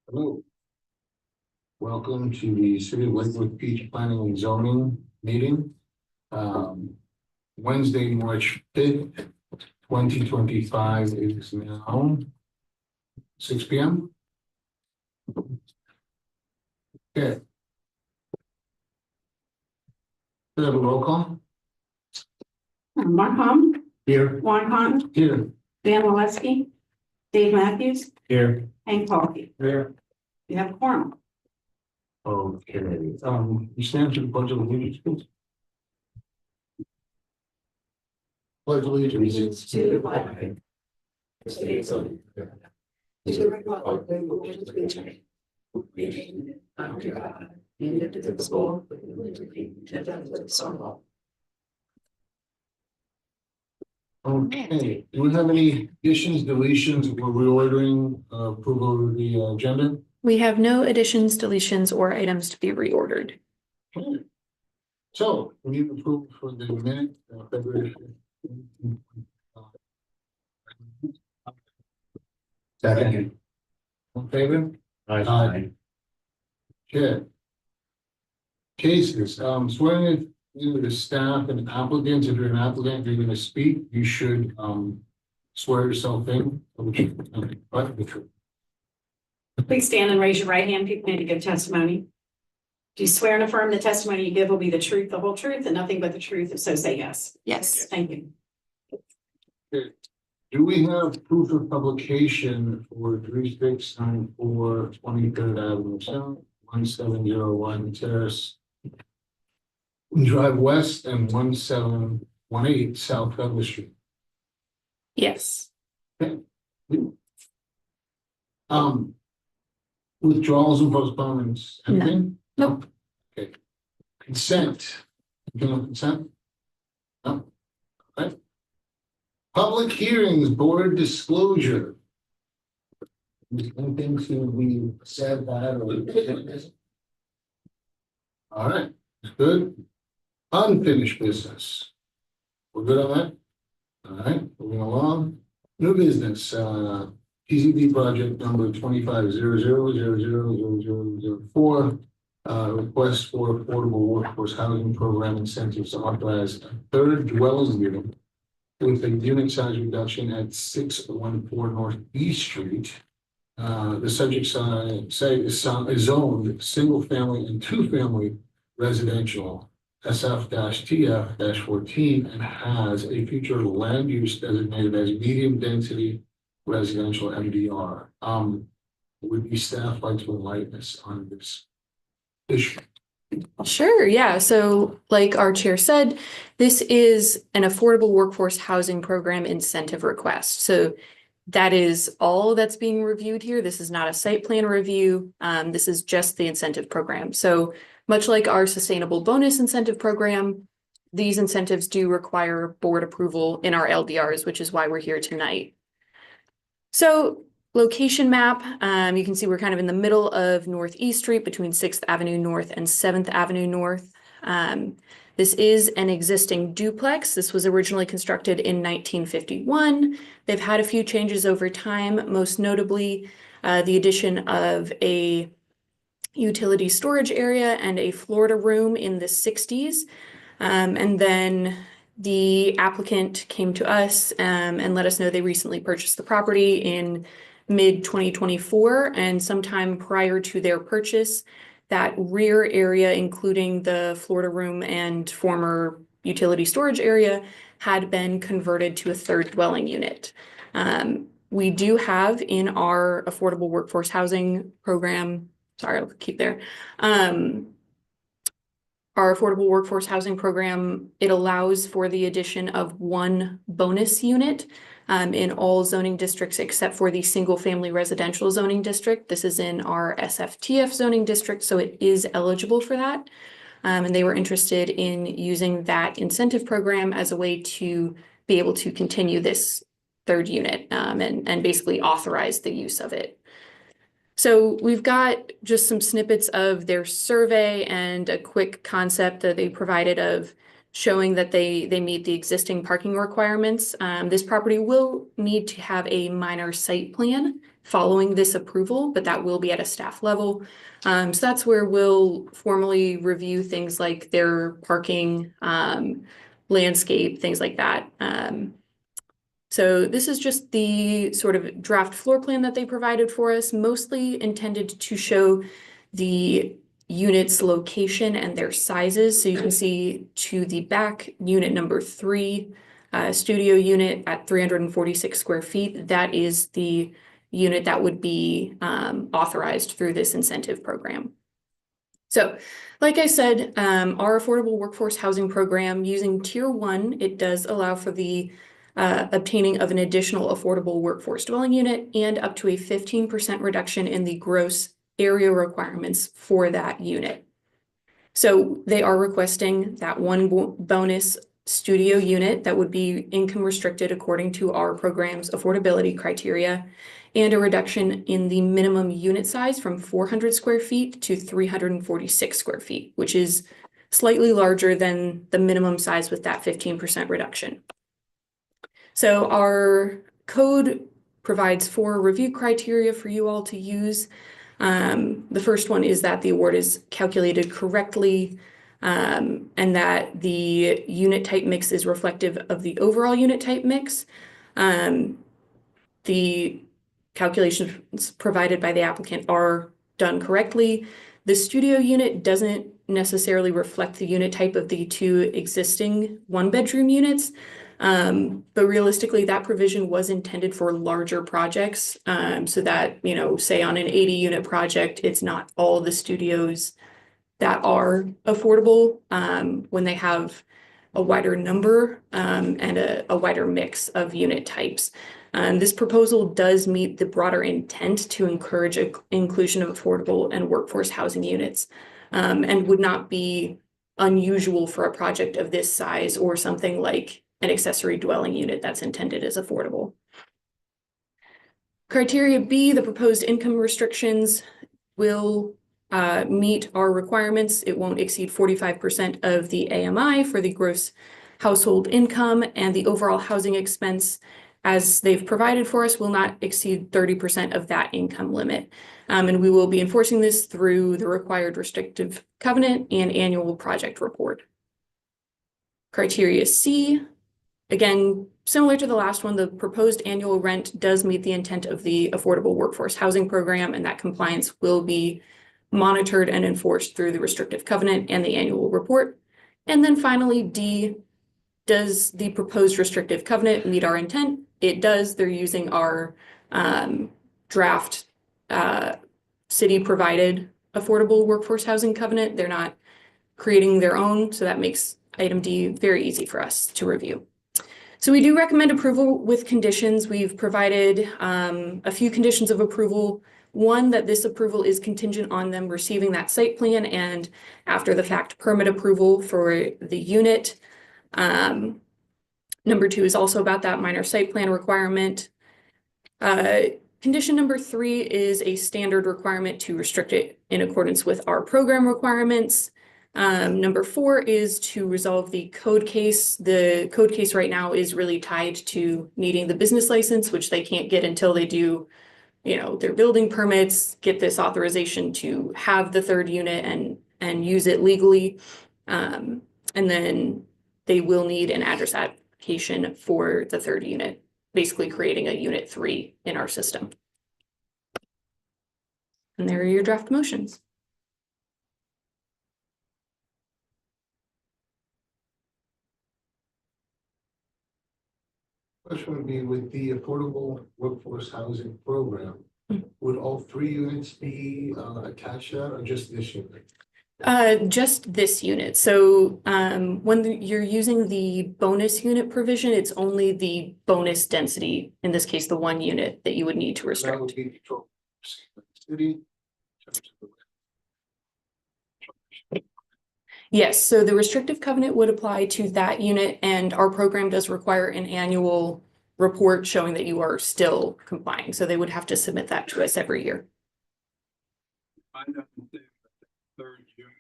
Hello. Welcome to the City of Lakewood Beach Planning and Zoning meeting. Wednesday, March 5th, 2025 is now 6 p.m. Okay. Do we have a roll call? Mark Hom, Here. Warren Cotton, Here. Dan Walewski, Dave Matthews, Here. Hank Paulke. Here. You have a quorum. Okay. You stand to the pledge of allegiance, please. Pledge allegiance To the flag. States of America. To the republic for which it stands, under God, indivisible, with liberty and justice for all. Okay, do we have any additions, deletions, or reordering, approval of the agenda? We have no additions, deletions, or items to be reordered. Okay. So, we need approval for the minute, February 15th. Second. In favor? Aye. Okay. Cases, swearing in the staff and applicants, if you're an applicant, you're gonna speak, you should, swear yourself in. Please stand and raise your right hand. People need to give testimony. Do you swear and affirm the testimony you give will be the truth, the whole truth, and nothing but the truth? If so, say yes. Yes. Thank you. Do we have proof of publication for 3694 23rd Avenue South, 1701 Terrace Drive West and 1718 South Douglas Street? Yes. Withdrawals and postponements, anything? Nope. Okay. Consent. You know consent? No. Okay. Public hearings, board disclosure. Anything to be said that or? All right, good. Unfinished business. We're good on that? All right, moving along. New business, PZB project number 2500000004. Request for affordable workforce housing program incentives to authorize a third dwelling unit with a unit size reduction at 614 North East Street. The subject site is zoned single family and two family residential SF-TF-14 and has a future land use designated as medium density residential MDR. Would be staff like to enlighten us on this issue? Sure. Yeah. So like our chair said, this is an affordable workforce housing program incentive request. So that is all that's being reviewed here. This is not a site plan review. This is just the incentive program. So much like our sustainable bonus incentive program, these incentives do require board approval in our LDRs, which is why we're here tonight. So location map, you can see we're kind of in the middle of Northeast Street between 6th Avenue North and 7th Avenue North. This is an existing duplex. This was originally constructed in 1951. They've had a few changes over time, most notably the addition of a utility storage area and a Florida room in the 60s. And then the applicant came to us and let us know they recently purchased the property in mid-2024, and sometime prior to their purchase, that rear area, including the Florida room and former utility storage area, had been converted to a third dwelling unit. We do have in our affordable workforce housing program, sorry, I'll keep there. Our affordable workforce housing program, it allows for the addition of one bonus unit in all zoning districts except for the single family residential zoning district. This is in our SF-TF zoning district, so it is eligible for that. And they were interested in using that incentive program as a way to be able to continue this third unit and basically authorize the use of it. So we've got just some snippets of their survey and a quick concept that they provided of showing that they meet the existing parking requirements. This property will need to have a minor site plan following this approval, but that will be at a staff level. So that's where we'll formally review things like their parking, landscape, things like that. So this is just the sort of draft floor plan that they provided for us, mostly intended to show the units' location and their sizes. So you can see to the back, unit number 3, studio unit at 346 square feet. That is the unit that would be authorized through this incentive program. So, like I said, our affordable workforce housing program using Tier 1, it does allow for the obtaining of an additional affordable workforce dwelling unit and up to a 15% reduction in the gross area requirements for that unit. So they are requesting that one bonus studio unit that would be income restricted according to our program's affordability criteria, and a reduction in the minimum unit size from 400 square feet to 346 square feet, which is slightly larger than the minimum size with that 15% reduction. So our code provides 4 review criteria for you all to use. The first one is that the award is calculated correctly, and that the unit type mix is reflective of the overall unit type mix. The calculations provided by the applicant are done correctly. The studio unit doesn't necessarily reflect the unit type of the 2 existing 1-bedroom units. But realistically, that provision was intended for larger projects, so that, you know, say on an 80-unit project, it's not all the studios that are affordable, when they have a wider number, and a wider mix of unit types. This proposal does meet the broader intent to encourage inclusion of affordable and workforce housing units, and would not be unusual for a project of this size or something like an accessory dwelling unit that's intended as affordable. Criteria B, the proposed income restrictions will meet our requirements. It won't exceed 45% of the AMI for the gross household income, and the overall housing expense, as they've provided for us, will not exceed 30% of that income limit. And we will be enforcing this through the required restrictive covenant and annual project report. Criteria C, again, similar to the last one, the proposed annual rent does meet the intent of the Affordable Workforce Housing Program, and that compliance will be monitored and enforced through the restrictive covenant and the annual report. And then finally, D, does the proposed restrictive covenant meet our intent? It does. They're using our draft city-provided affordable workforce housing covenant. They're not creating their own, so that makes item D very easy for us to review. So we do recommend approval with conditions. We've provided a few conditions of approval. One, that this approval is contingent on them receiving that site plan and after the fact permit approval for the unit. Number 2 is also about that minor site plan requirement. Condition number 3 is a standard requirement to restrict it in accordance with our program requirements. Number 4 is to resolve the code case. The code case right now is really tied to needing the business license, which they can't get until they do, you know, their building permits, get this authorization to have the 3rd unit and use it legally. And then they will need an address application for the 3rd unit, basically creating a unit 3 in our system. And there are your draft motions. Question would be, with the Affordable Workforce Housing Program, would all 3 units be attached to that, or just this unit? Just this unit. So when you're using the bonus unit provision, it's only the bonus density, in this case, the 1 unit that you would need to That restrict. would be controlled by the city. Yes, so the restrictive covenant would apply to that unit, and our program does require an annual report showing that you are still complying. So they would have to submit that to us every year. I don't think that the 3rd unit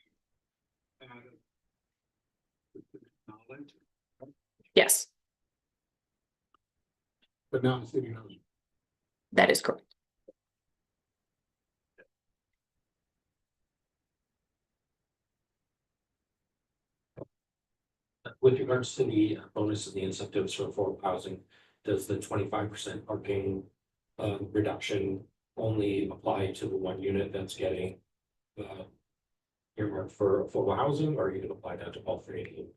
added. It's not Yes, But not in city housing. that is correct. With regards to the bonus and the incentives for affordable housing, does the 25% parking reduction only apply to the one unit that's getting earmarked for affordable housing, or you can apply that to all three units?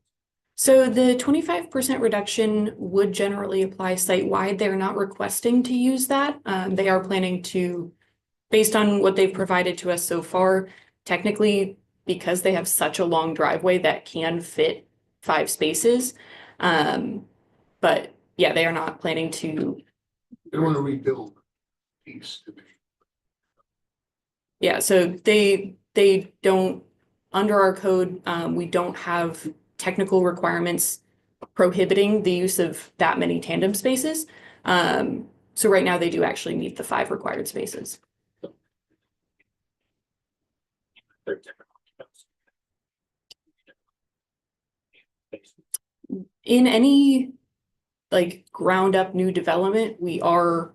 So the 25% reduction would generally apply site-wide. They're not requesting to use that. They are planning to, based on what they've provided to us so far, technically, because they have such a long driveway that can fit 5 spaces. But yeah, they are not planning to, They want to rebuild piece to me. yeah, so they don't, under our code, we don't have technical requirements prohibiting the use of that many tandem spaces. So right now they do actually meet the 5 required spaces. They're different occupancy. In any like ground up new development, we are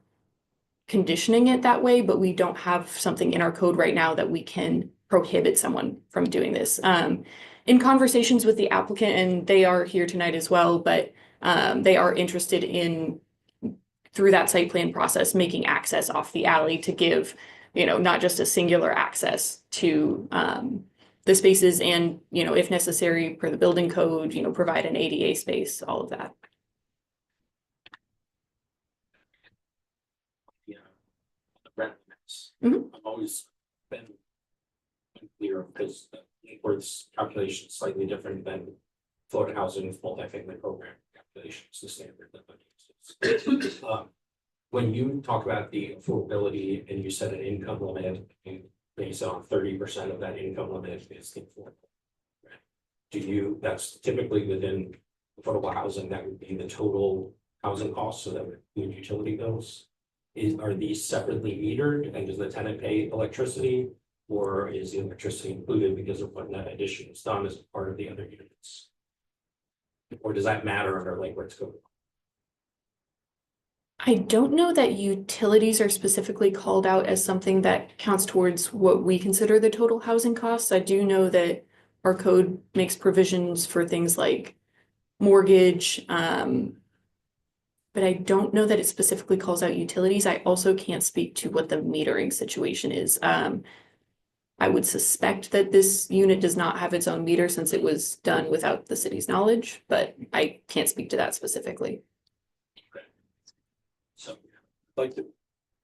conditioning it that way, but we don't have something in our code right now that we can prohibit someone from doing this. In conversations with the applicant, and they are here tonight as well, but they are interested in, through that site plan process, making access off the alley to give, not just a singular access to the spaces and, if necessary, per the building code, provide an ADA space, all of that. Yeah. The rent limits. Mhm. I've always been unclear because the Worth's calculation is slightly different than Florida Housing's multifamily program calculations, the standard that they use. When you talk about the affordability and you set an income limit and based on 30% of that income limit is the affordable. Right? That's typically within affordable housing, that would be the total housing cost, so that would include utility bills. Are these separately metered, and does the tenant pay electricity? Or is the electricity included because of when that addition is done as part of the other units? Or does that matter under Lake Worth's code? I don't know that utilities are specifically called out as something that counts towards what we consider the total housing costs. I do know that our code makes provisions for things like mortgage, but I don't know that it specifically calls out utilities. I also can't speak to what the metering situation is. I would suspect that this unit does not have its own meter since it was done without the city's knowledge, but I can't speak to that specifically. So, like the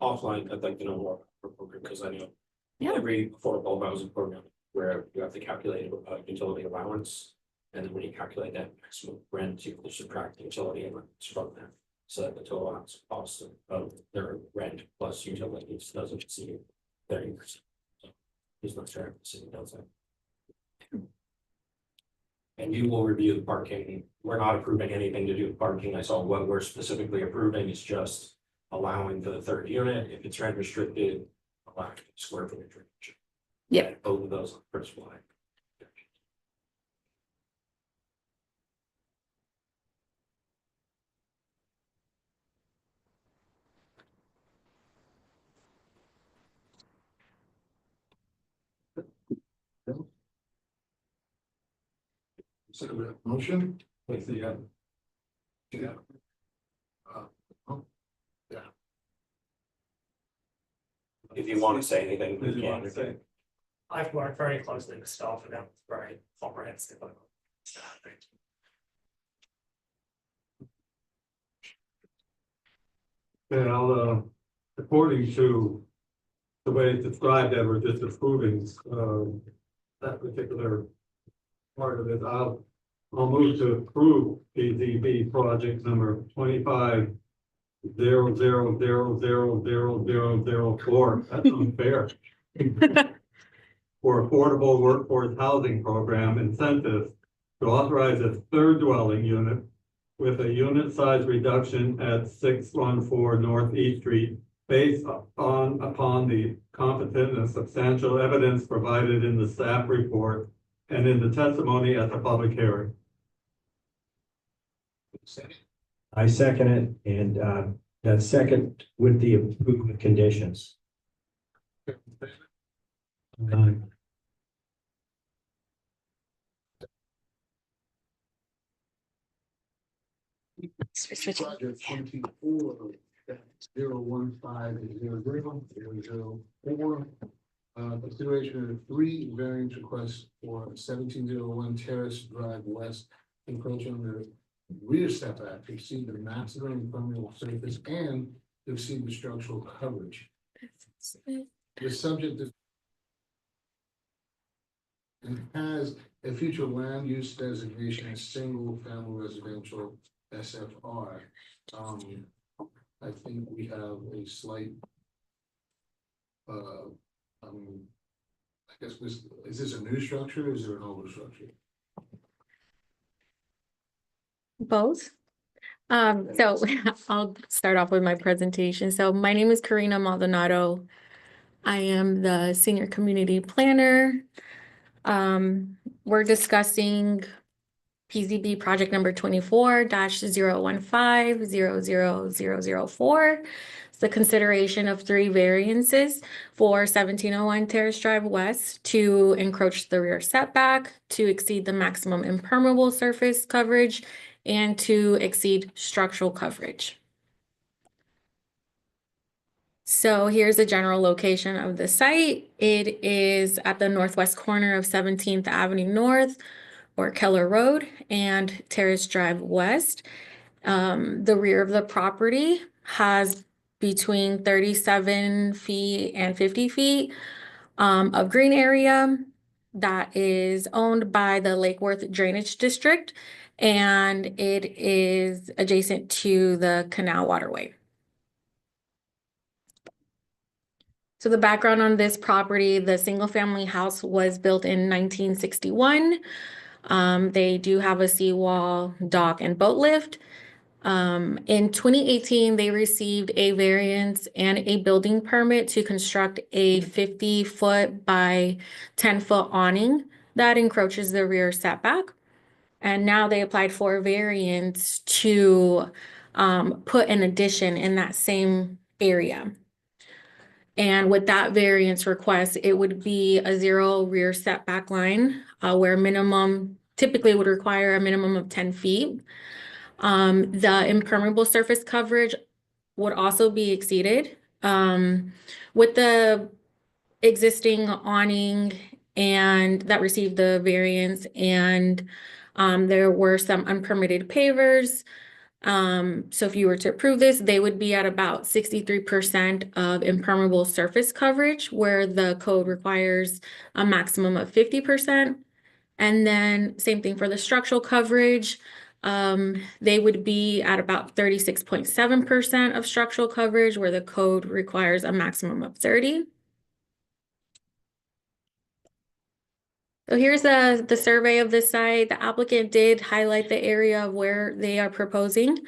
offline, I'd like to know more about the program, because I know Yeah. every affordable housing program where you have to calculate a utility allowance. And then when you calculate that maximum rent, you can subtract the utility allowance from that. So that the total house cost of their rent plus utilities doesn't exceed 30%. So he's not sure if the city does that. And you will review the parking. We're not approving anything to do with parking. I saw what we're specifically approving is just allowing for the third unit. If it's rent restricted, allowing square footage. Yeah. Both of those on first line. So we have motion with the, yeah. Oh, yeah. If you want to say anything, Did you you want to can. say? I've worked very closely with staff and that was very comprehensive. Well, according to the way it's described that we're disapproving, that particular part of it, I'll move to approve PZB project number 25-0000004. That's unfair. For affordable workforce housing program incentives to authorize a third dwelling unit with a unit size reduction at 614 North E Street based upon the competent and substantial evidence provided in the staff report and in the testimony at the public hearing. Second. I second it, and that second with the approved conditions. Aye. Project 24-015000004. Consideration of 3 variance requests for 1701 Terrace Drive West, encroaching on the rear setback to exceed the maximum impermeable surface and to exceed the structural coverage. The subject is and has a future land use designation as single family residential SFR. I think we have a slight. I guess is this a new structure or is there an older structure? Both. So I'll start off with my presentation. So my name is Karina Maldonado. I am the senior community planner. We're discussing PZB project number 24-015-00004. It's the consideration of 3 variances for 1701 Terrace Drive West to encroach the rear setback, to exceed the maximum impermeable surface coverage, and to exceed structural coverage. So here's a general location of the site. It is at the northwest corner of 17th Avenue North or Keller Road and Terrace Drive West. The rear of the property has between 37 feet and 50 feet of green area that is owned by the Lake Worth Drainage District, and it is adjacent to the canal waterway. So the background on this property, the single family house was built in 1961. They do have a seawall, dock, and boat lift. In 2018, they received a variance and a building permit to construct a 50-foot by 10-foot awning that encroaches the rear setback. And now they applied for a variance to put an addition in that same area. And with that variance request, it would be a 0 rear setback line where minimum typically would require a minimum of 10 feet. The impermeable surface coverage would also be exceeded. With the existing awning and that received the variance, and there were some unpermitted pavers. So if you were to approve this, they would be at about 63% of impermeable surface coverage, where the code requires a maximum of 50%. And then same thing for the structural coverage. They would be at about 36.7% of structural coverage, where the code requires a maximum of 30%. So here's the survey of the site. The applicant did highlight the area of where they are proposing.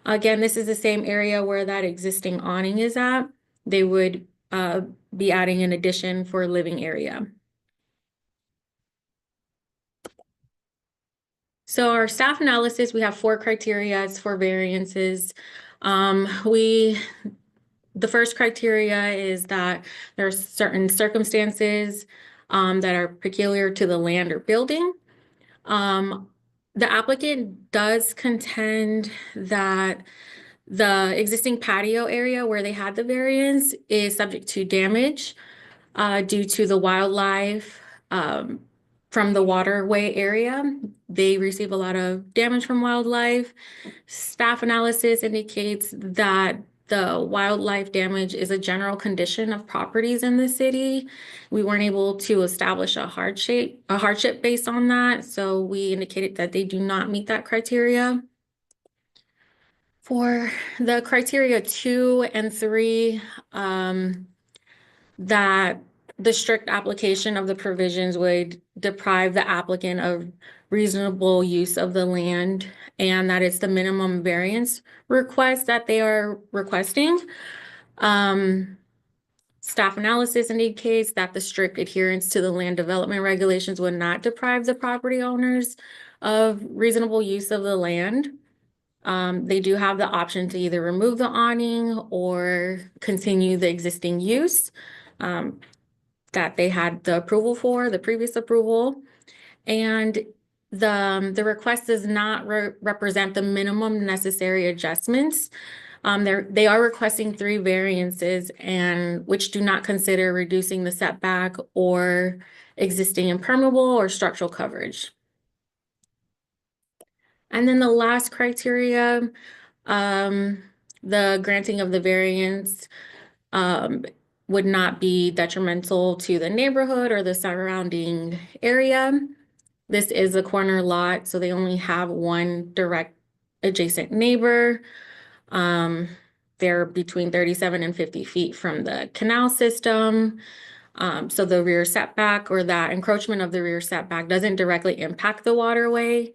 Again, this is the same area where that existing awning is at. They would be adding an addition for a living area. So our staff analysis, we have 4 criteria for variances. The first criteria is that there are certain circumstances that are peculiar to the land or building. The applicant does contend that the existing patio area where they had the variance is subject to damage due to the wildlife from the waterway area. They receive a lot of damage from wildlife. Staff analysis indicates that the wildlife damage is a general condition of properties in the city. We weren't able to establish a hardship based on that, so we indicated that they do not meet that criteria. For the criteria 2 and 3, that the strict application of the provisions would deprive the applicant of reasonable use of the land, and that is the minimum variance request that they are requesting. Staff analysis indicates that the strict adherence to the land development regulations would not deprive the property owners of reasonable use of the land. They do have the option to either remove the awning or continue the existing use that they had the approval for, the previous approval. And the request does not represent the minimum necessary adjustments. They are requesting 3 variances and which do not consider reducing the setback or existing impermeable or structural coverage. And then the last criteria, the granting of the variance would not be detrimental to the neighborhood or the surrounding area. This is a corner lot, so they only have one direct adjacent neighbor. They're between 37 and 50 feet from the canal system. So the rear setback or that encroachment of the rear setback doesn't directly impact the waterway.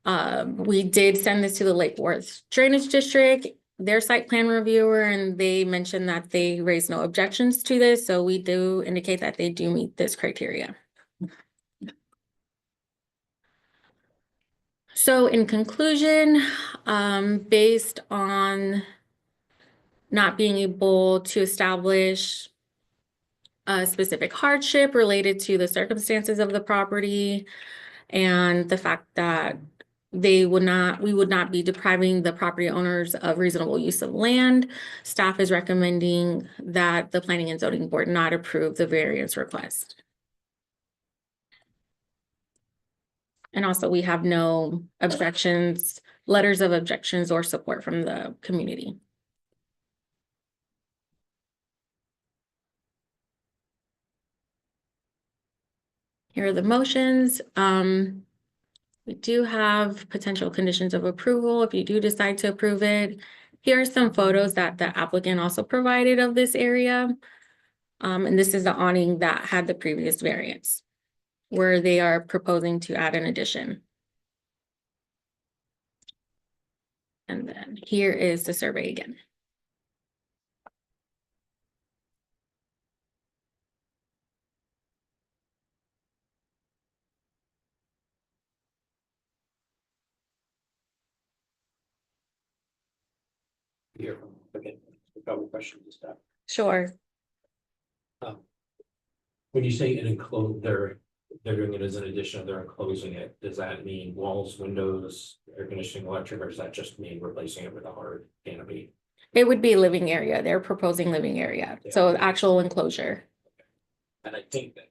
We did send this to the Lake Worth Drainage District, their site plan reviewer, and they mentioned that they raised no objections to this. So we do indicate that they do meet this criteria. So in conclusion, based on not being able to establish a specific hardship related to the circumstances of the property and the fact that we would not be depriving the property owners of reasonable use of land, staff is recommending that the Planning and Zoning Board not approve the variance request. And also we have no objections, letters of objections or support from the community. Here are the motions. We do have potential conditions of approval if you do decide to approve it. Here are some photos that the applicant also provided of this area. And this is the awning that had the previous variance, where they are proposing to add an addition. And then here is the survey again. Here, okay, a couple questions and stuff. Sure. When you say an enclosed, they're doing it as an addition, they're enclosing it, does that mean walls, windows, air conditioning, electric, or does that just mean replacing it with a hard canopy? It would be living area. They're proposing living area. So actual enclosure. And I think that,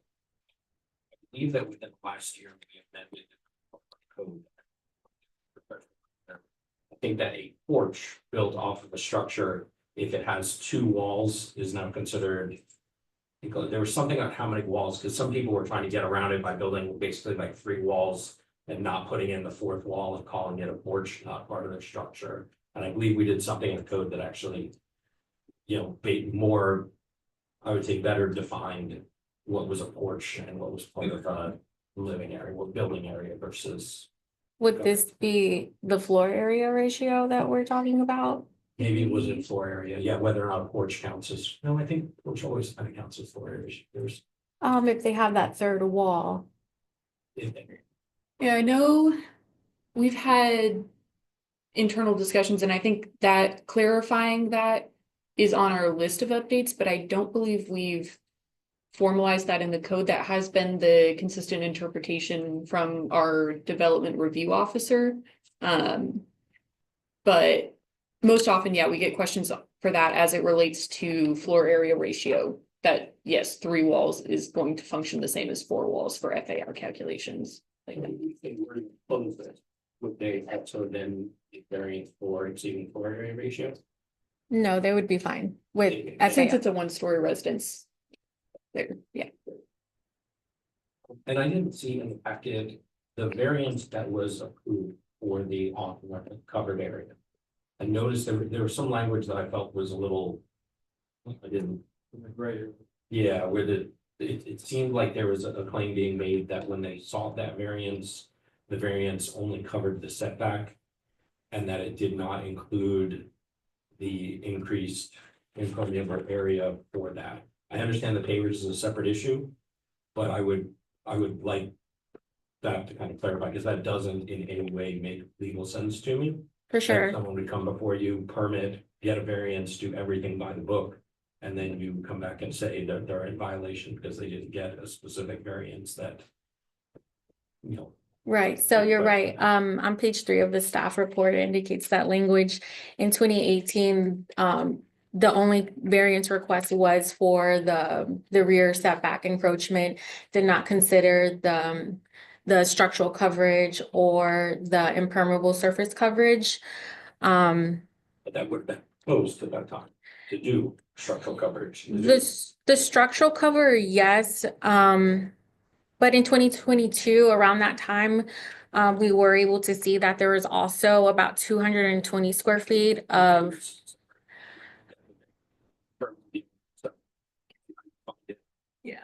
I believe that within the last year, we amended the code. I think that a porch built off of a structure, if it has 2 walls, is now considered. There was something on how many walls, because some people were trying to get around it by building basically like 3 walls and not putting in the 4th wall and calling it a porch, not part of the structure. And I believe we did something in the code that actually, you know, more, I would say, better defined what was a porch and what was part of a living area, what building area versus. Would this be the floor area ratio that we're talking about? Maybe it was in floor area, yeah, whether or not a porch counts as, no, I think porch always kind of counts as floor area. There's. If they have that 3rd wall. Yeah, I know we've had internal discussions, and I think that clarifying that is on our list of updates, but I don't believe we've formalized that in the code. That has been the consistent interpretation from our development review officer. But most often, yeah, we get questions for that as it relates to floor area ratio, that yes, 3 walls is going to function the same as 4 walls for FAR calculations. Like that. If they were to close it, would they also then be varying for exceeding floor area ratio? No, they would be fine with Since FAR. it's a 1-story residence. There, yeah. And I didn't see in the packet the variance that was approved for the covered area. I noticed there was some language that I felt was a little. I didn't. Yeah, where it seemed like there was a claim being made that when they sought that variance, the variance only covered the setback. And that it did not include the increased impermeable area for that. I understand the pavers is a separate issue, but I would like that to kind of clarify, because that doesn't in any way make legal sense to me. For that sure. someone would come before you, permit, get a variance, do everything by the book. And then you come back and say that they're in violation because they didn't get a specific variance that. You know, Right, so you're But- right. On page 3 of the staff report, it indicates that language in 2018, the only variance request was for the rear setback encroachment, did not consider the structural coverage or the impermeable surface coverage. but that would have been proposed at that time to do structural coverage. The structural cover, yes, but in 2022, around that time, we were able to see that there was also about 220 square feet of, Yeah.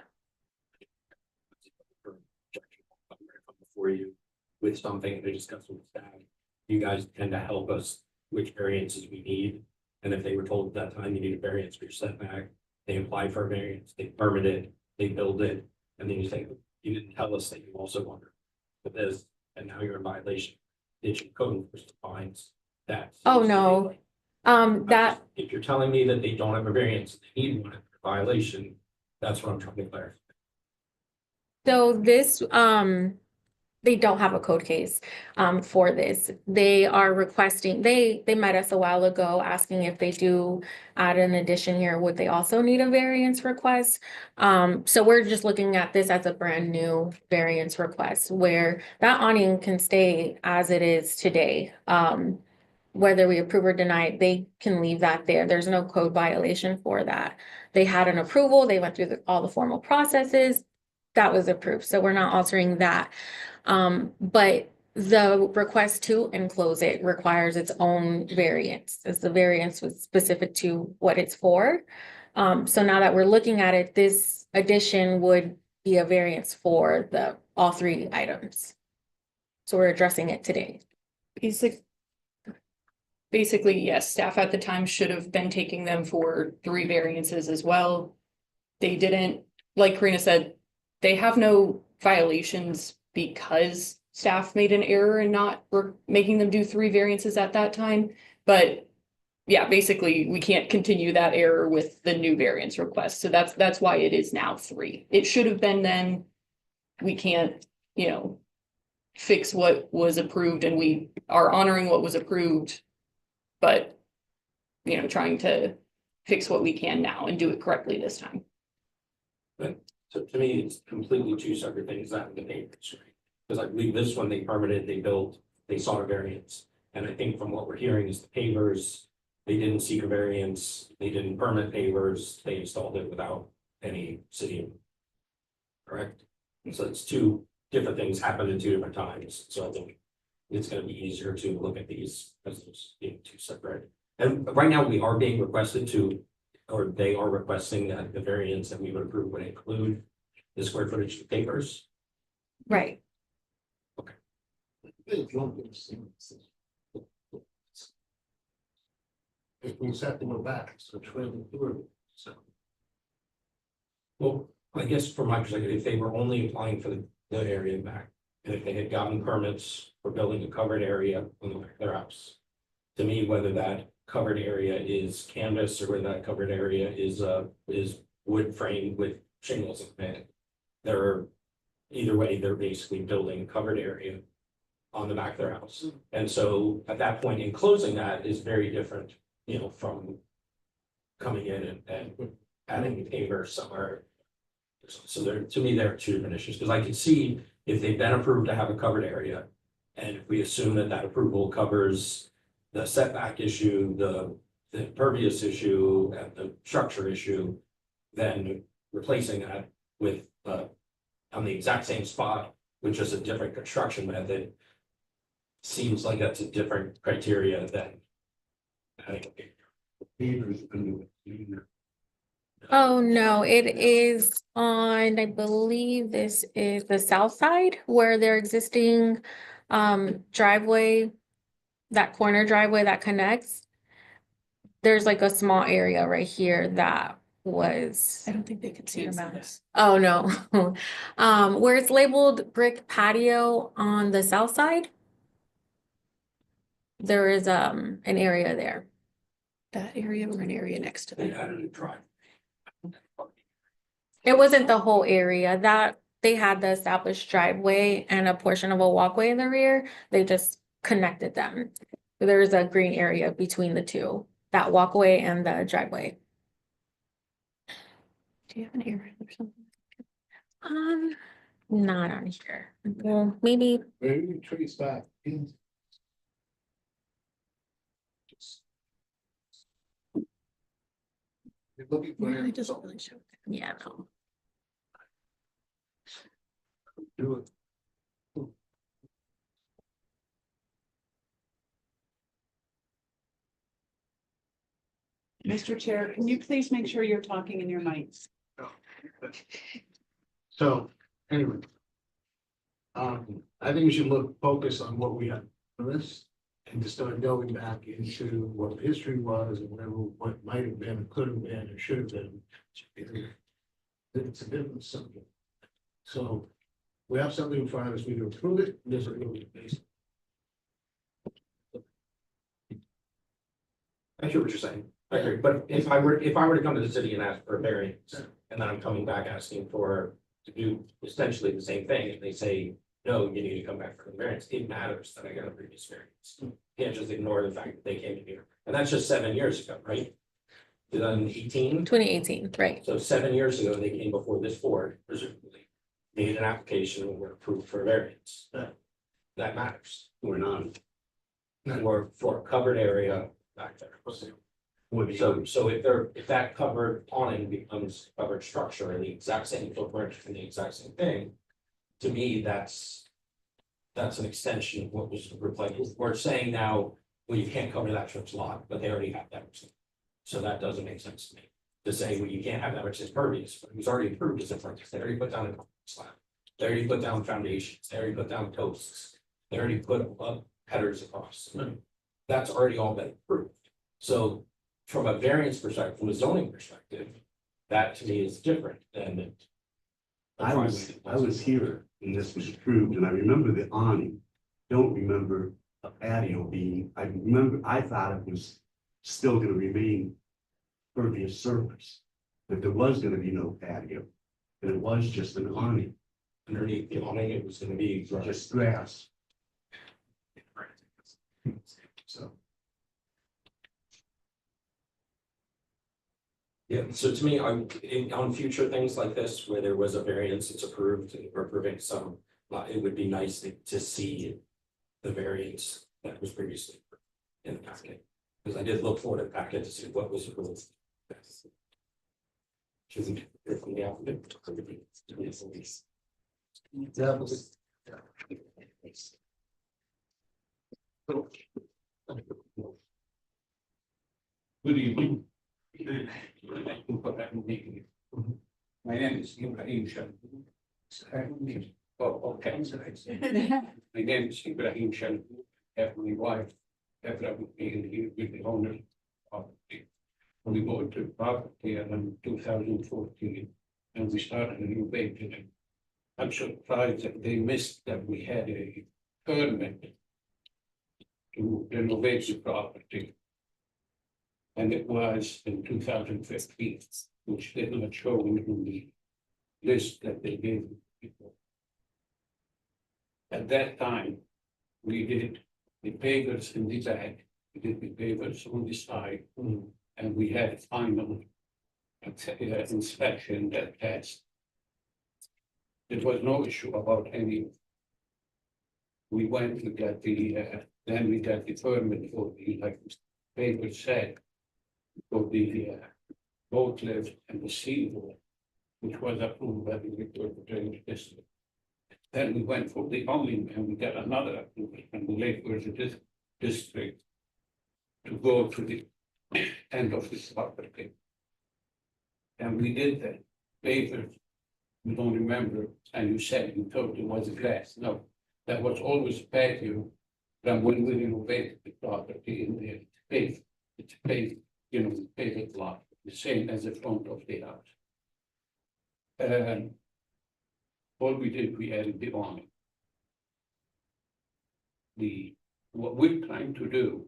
Before you with something to discuss with staff, you guys tend to help us which variances we need. And if they were told at that time you need a variance for your setback, they applied for a variance, they permitted, they build it, and then you say, you didn't tell us that you also wanted. But this, and now you're in violation. Did your code enforcement defines that? oh no. That, If you're telling me that they don't have a variance, they need one violation, that's what I'm trying to clarify. so this, they don't have a code case, for this. They are requesting, they met us a while ago asking if they do add an addition here, would they also need a variance request? So we're just looking at this as a brand new variance request where that awning can stay as it is today. Whether we approve or deny it, they can leave that there. There's no code violation for that. They had an approval, they went through all the formal processes, that was approved, so we're not altering that. But the request to enclose it requires its own variance, as the variance was specific to what it's for. So now that we're looking at it, this addition would be a variance for all 3 items. So we're addressing it today. Basically, yes, staff at the time should have been taking them for 3 variances as well. They didn't, like Karina said, they have no violations because staff made an error in not making them do 3 variances at that time. But yeah, basically, we can't continue that error with the new variance request. So that's why it is now 3. It should have been then. We can't, fix what was approved, and we are honoring what was approved. But, trying to fix what we can now and do it correctly this time. So to me, it's completely 2 separate things, that and the papers, right? Because I believe this one, they permitted, they built, they sought a variance. And I think from what we're hearing is the pavers, they didn't seek a variance, they didn't permit pavers, they installed it without any city. Correct? So it's 2 different things happened in 2 different times, so I think it's gonna be easier to look at these as those being 2 separate. And right now, we are being requested to, or they are requesting that the variance that we would approve would include the square footage of papers. Right. If we set them back, so trailing through, so. Well, I guess from my perspective, if they were only applying for the area in back, and if they had gotten permits for building a covered area on the back of their house. To me, whether that covered area is canvas or whether that covered area is wood frame with shingles in it. They're, either way, they're basically building a covered area on the back of their house. And so at that point, enclosing that is very different, from coming in and adding paver somewhere. So there, to me, there are 2 different issues, because I can see if they've been approved to have a covered area. And if we assume that that approval covers the setback issue, the impervious issue, and the structure issue, then replacing that with, on the exact same spot, with just a different construction method, seems like that's a different criteria than. I think. Oh, no, it is on, I believe this is the south side where their existing driveway, that corner driveway that connects. There's like a small area right here that was, I don't think they could see your mouse. oh, no. Where it's labeled brick patio on the south side. there is an area there. That area or an area next to They it. added a drive. It wasn't the whole area that they had the established driveway and a portion of a walkway in the rear. They just connected them. There's a green area between the two, that walkway and the driveway. Do you have an area or something? Not on here. Well, maybe Maybe trace back in. You're looking for Yeah, it. it doesn't really show. yeah, no. Do it. Mr. Chair, can you please make sure you're talking in your mics? So, anyway. I think we should focus on what we have first. And to start delving back into what the history was and whatever, what might have been, could have been, or should have been. It's a different subject. So, we have something in front of us, we can approve it, there's a little base. I hear what you're saying, I agree, but if I were to come to the city and ask for a variance, and then I'm coming back asking to do essentially the same thing, and they say, no, you need to come back for the variance, it matters that I got a previous variance. You can't just ignore the fact that they came to here, and that's just 7 years ago, right? 2018, 2018, right? so 7 years ago, they came before this board, presumably, made an application and were approved for a variance. That matters. Or not. Or for a covered area back there. So if that covered awning becomes covered structure and the exact same footprint and the exact same thing. To me, that's an extension of what was replaced. We're saying now, well, you can't cover that church lot, but they already have that. So that doesn't make sense to me. To say, well, you can't have that much impervious, but it was already approved as impervious. They already put down a slab. They already put down foundations. They already put down posts. They already put up headers across. That's already all been approved. So from a variance perspective, from a zoning perspective, that to me is different than. I was here when this was approved, and I remember the awning. Don't remember a patio being, I thought it was still gonna remain pervious surface. That there was gonna be no patio, and it was just an awning, Underneath the awning, it was gonna be just grass. So. Yeah, so to me, on future things like this, where there was a variance, it's approved and we're approving some, it would be nice to see the variance that was previously approved in the packet. Because I did look for the packet to see what was approved. Shouldn't be from the applicant. Good evening. My name is Ibrahim Shan. Oh, okay. My name is Ibrahim Shan. I have my wife, Ebra, with me, and here with the owner of the. We bought the property in 2014, and we started a new baby. I'm surprised that they missed that we had a permit to renovate the property. And it was in 2015, which did not show in the list that they gave people. At that time, we did the pavers in the back, we did the pavers on the side, and we had a final inspection that passed. There was no issue about any. We went, we got then we got the permit for the, like paper said, for the boat lift and the seawall, which was approved by the Victoria Drainage District. Then we went for the awning and we got another approval from the Lake Worth District to go to the end of this property. And we did that. Paper, we don't remember, and you said you thought it was grass. No, that was always patio. Then when we renovated the property in the paved, it's paved, paved lot, the same as the front of the house. All we did, we added the awning. The what we're trying to do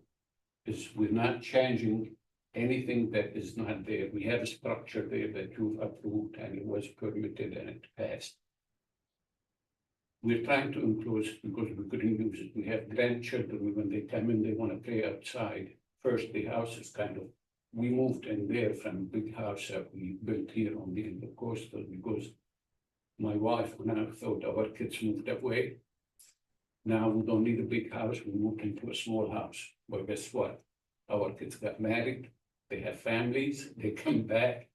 is we're not changing anything that is not there. We have a structure there that you've approved and it was permitted and it passed. We're trying to enclose because we couldn't use it. We have grandchildren, when they come in, they want to play outside. First, the house is kind of, we moved in there from a big house that we built here on the Intercoastal because my wife and I thought our kids moved away. Now we don't need a big house, we moved into a small house. Well, guess what? Our kids got married, they have families, they come back,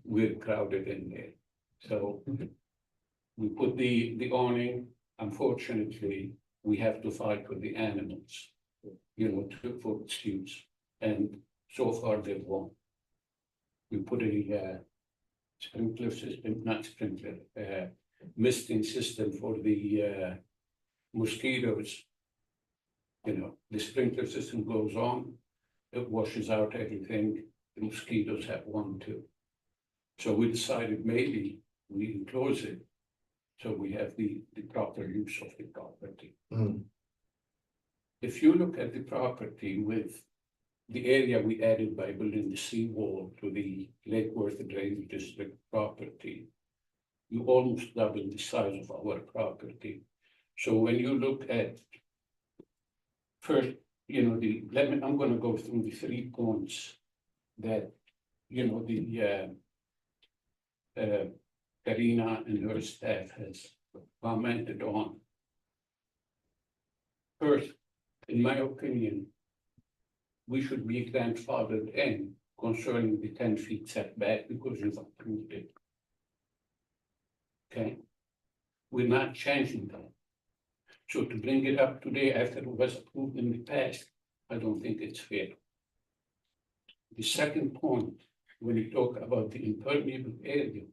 we're crowded in there. So we put the awning, unfortunately, we have to fight with the animals, for its use. And so far they've won. We put a sprinkler system, not sprinkler, misting system for the mosquitoes. The sprinkler system goes on, it washes out everything, the mosquitoes have one too. So we decided maybe we enclose it, so we have the proper use of the property. If you look at the property with the area we added by building the seawall to the Lake Worth Drainage District property, you almost double the size of our property. So when you look at first, I'm gonna go through the 3 points that, Karina and her staff has commented on. First, in my opinion, we should be grandfathered in concerning the 10 feet setback because you've approved it. Okay, we're not changing that. So to bring it up today after it was approved in the past, I don't think it's fair. The second point, when you talk about the impermeable area,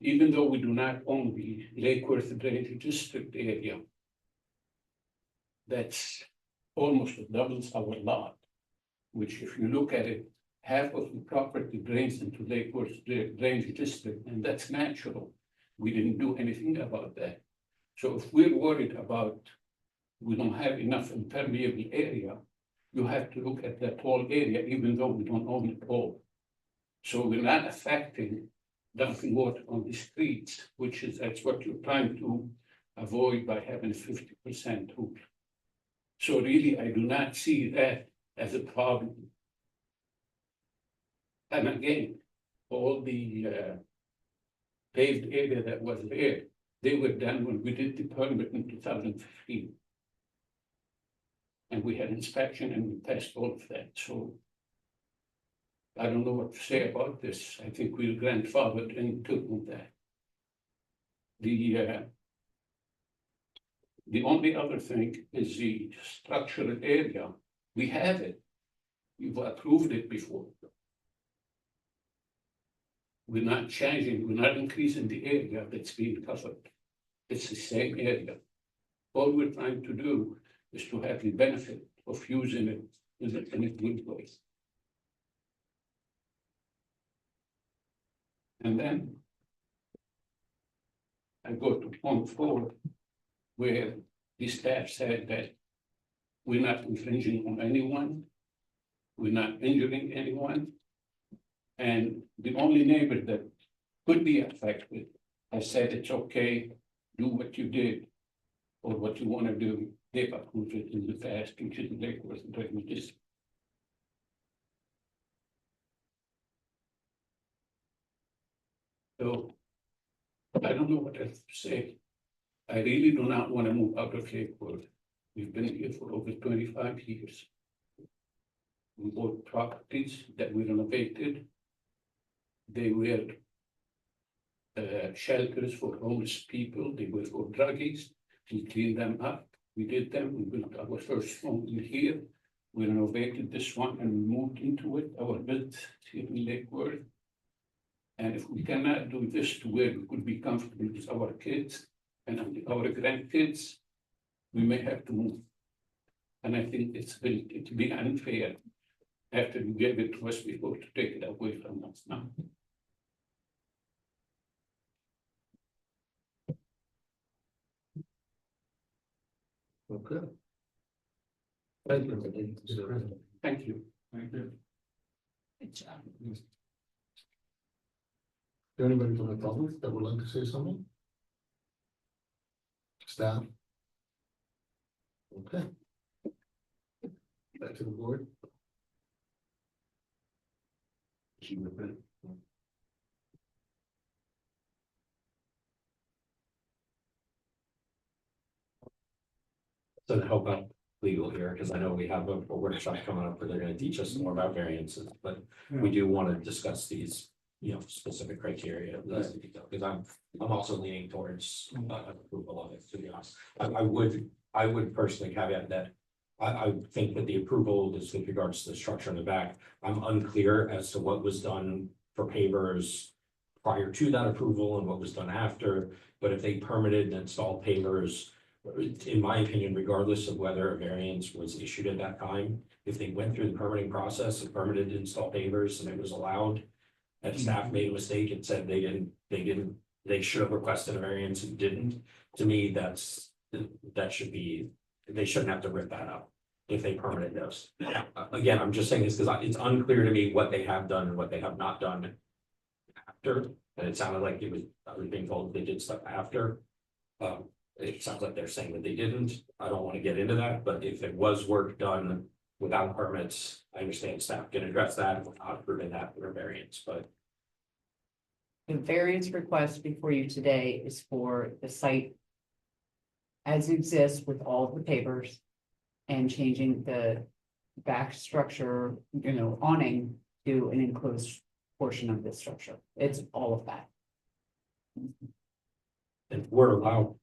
even though we do not own the Lake Worth Drainage District area, that's almost doubles our lot, which if you look at it, half of the property drains into Lake Worth Drainage District, and that's natural. We didn't do anything about that. So if we're worried about we don't have enough impermeable area, you have to look at that whole area, even though we don't own it all. So we're not affecting dumping water on the streets, that's what you're trying to avoid by having 50% rule. So really, I do not see that as a problem. And again, all the paved area that was there, they were done when we did the permit in 2015. And we had inspection and we passed all of that. So I don't know what to say about this. I think we're grandfathered into that. The only other thing is the structural area. We have it. We've approved it before. We're not changing, we're not increasing the area that's being covered. It's the same area. All we're trying to do is to have the benefit of using it in a good way. And then I go to point 4, where the staff said that we're not infringing on anyone, we're not injuring anyone, and the only neighbor that could be affected has said it's okay, do what you did or what you want to do. They've approved it in the past, which is Lake Worth Drainage District. So I don't know what else to say. I really do not want to move out of Lake Worth. We've been here for over 25 years. We bought properties that we renovated. They were shelters for homeless people. They were for druggies. We cleaned them up. We did them. We built our first home in here. We renovated this one and we moved into it. Our built here in Lake Worth. And if we cannot do this to where we could be comfortable with our kids and our grandkids, we may have to move. And I think it's been unfair after you gave it to us before to take it away from us now. Okay. Thank you. Thank you. Good job. Is there anybody from the public that would like to say something? Staff? Okay. Back to the board. So to help out legal here, because I know we have a workshop coming up where they're gonna teach us more about variances, but we do want to discuss these, you know, specific criteria. Because I'm also leaning towards approval of it, to be honest. I would personally caveat that I think that the approval is with regards to the structure in the back. I'm unclear as to what was done for pavers prior to that approval and what was done after, but if they permitted and installed pavers, in my opinion, regardless of whether a variance was issued at that time, if they went through the permitting process and permitted to install pavers and it was allowed, and staff made a mistake and said they should have requested a variance and didn't, to me, that should be, they shouldn't have to rip that up if they permitted those. Again, I'm just saying this because it's unclear to me what they have done and what they have not done after, and it sounded like I was being told they did stuff after. It sounds like they're saying that they didn't. I don't want to get into that, but if it was work done without permits, I understand staff can address that without approving that for a variance, but. The variance request before you today is for the site as it exists with all of the pavers and changing the back structure, awning to an enclosed portion of the structure. It's all of that. And we're allowed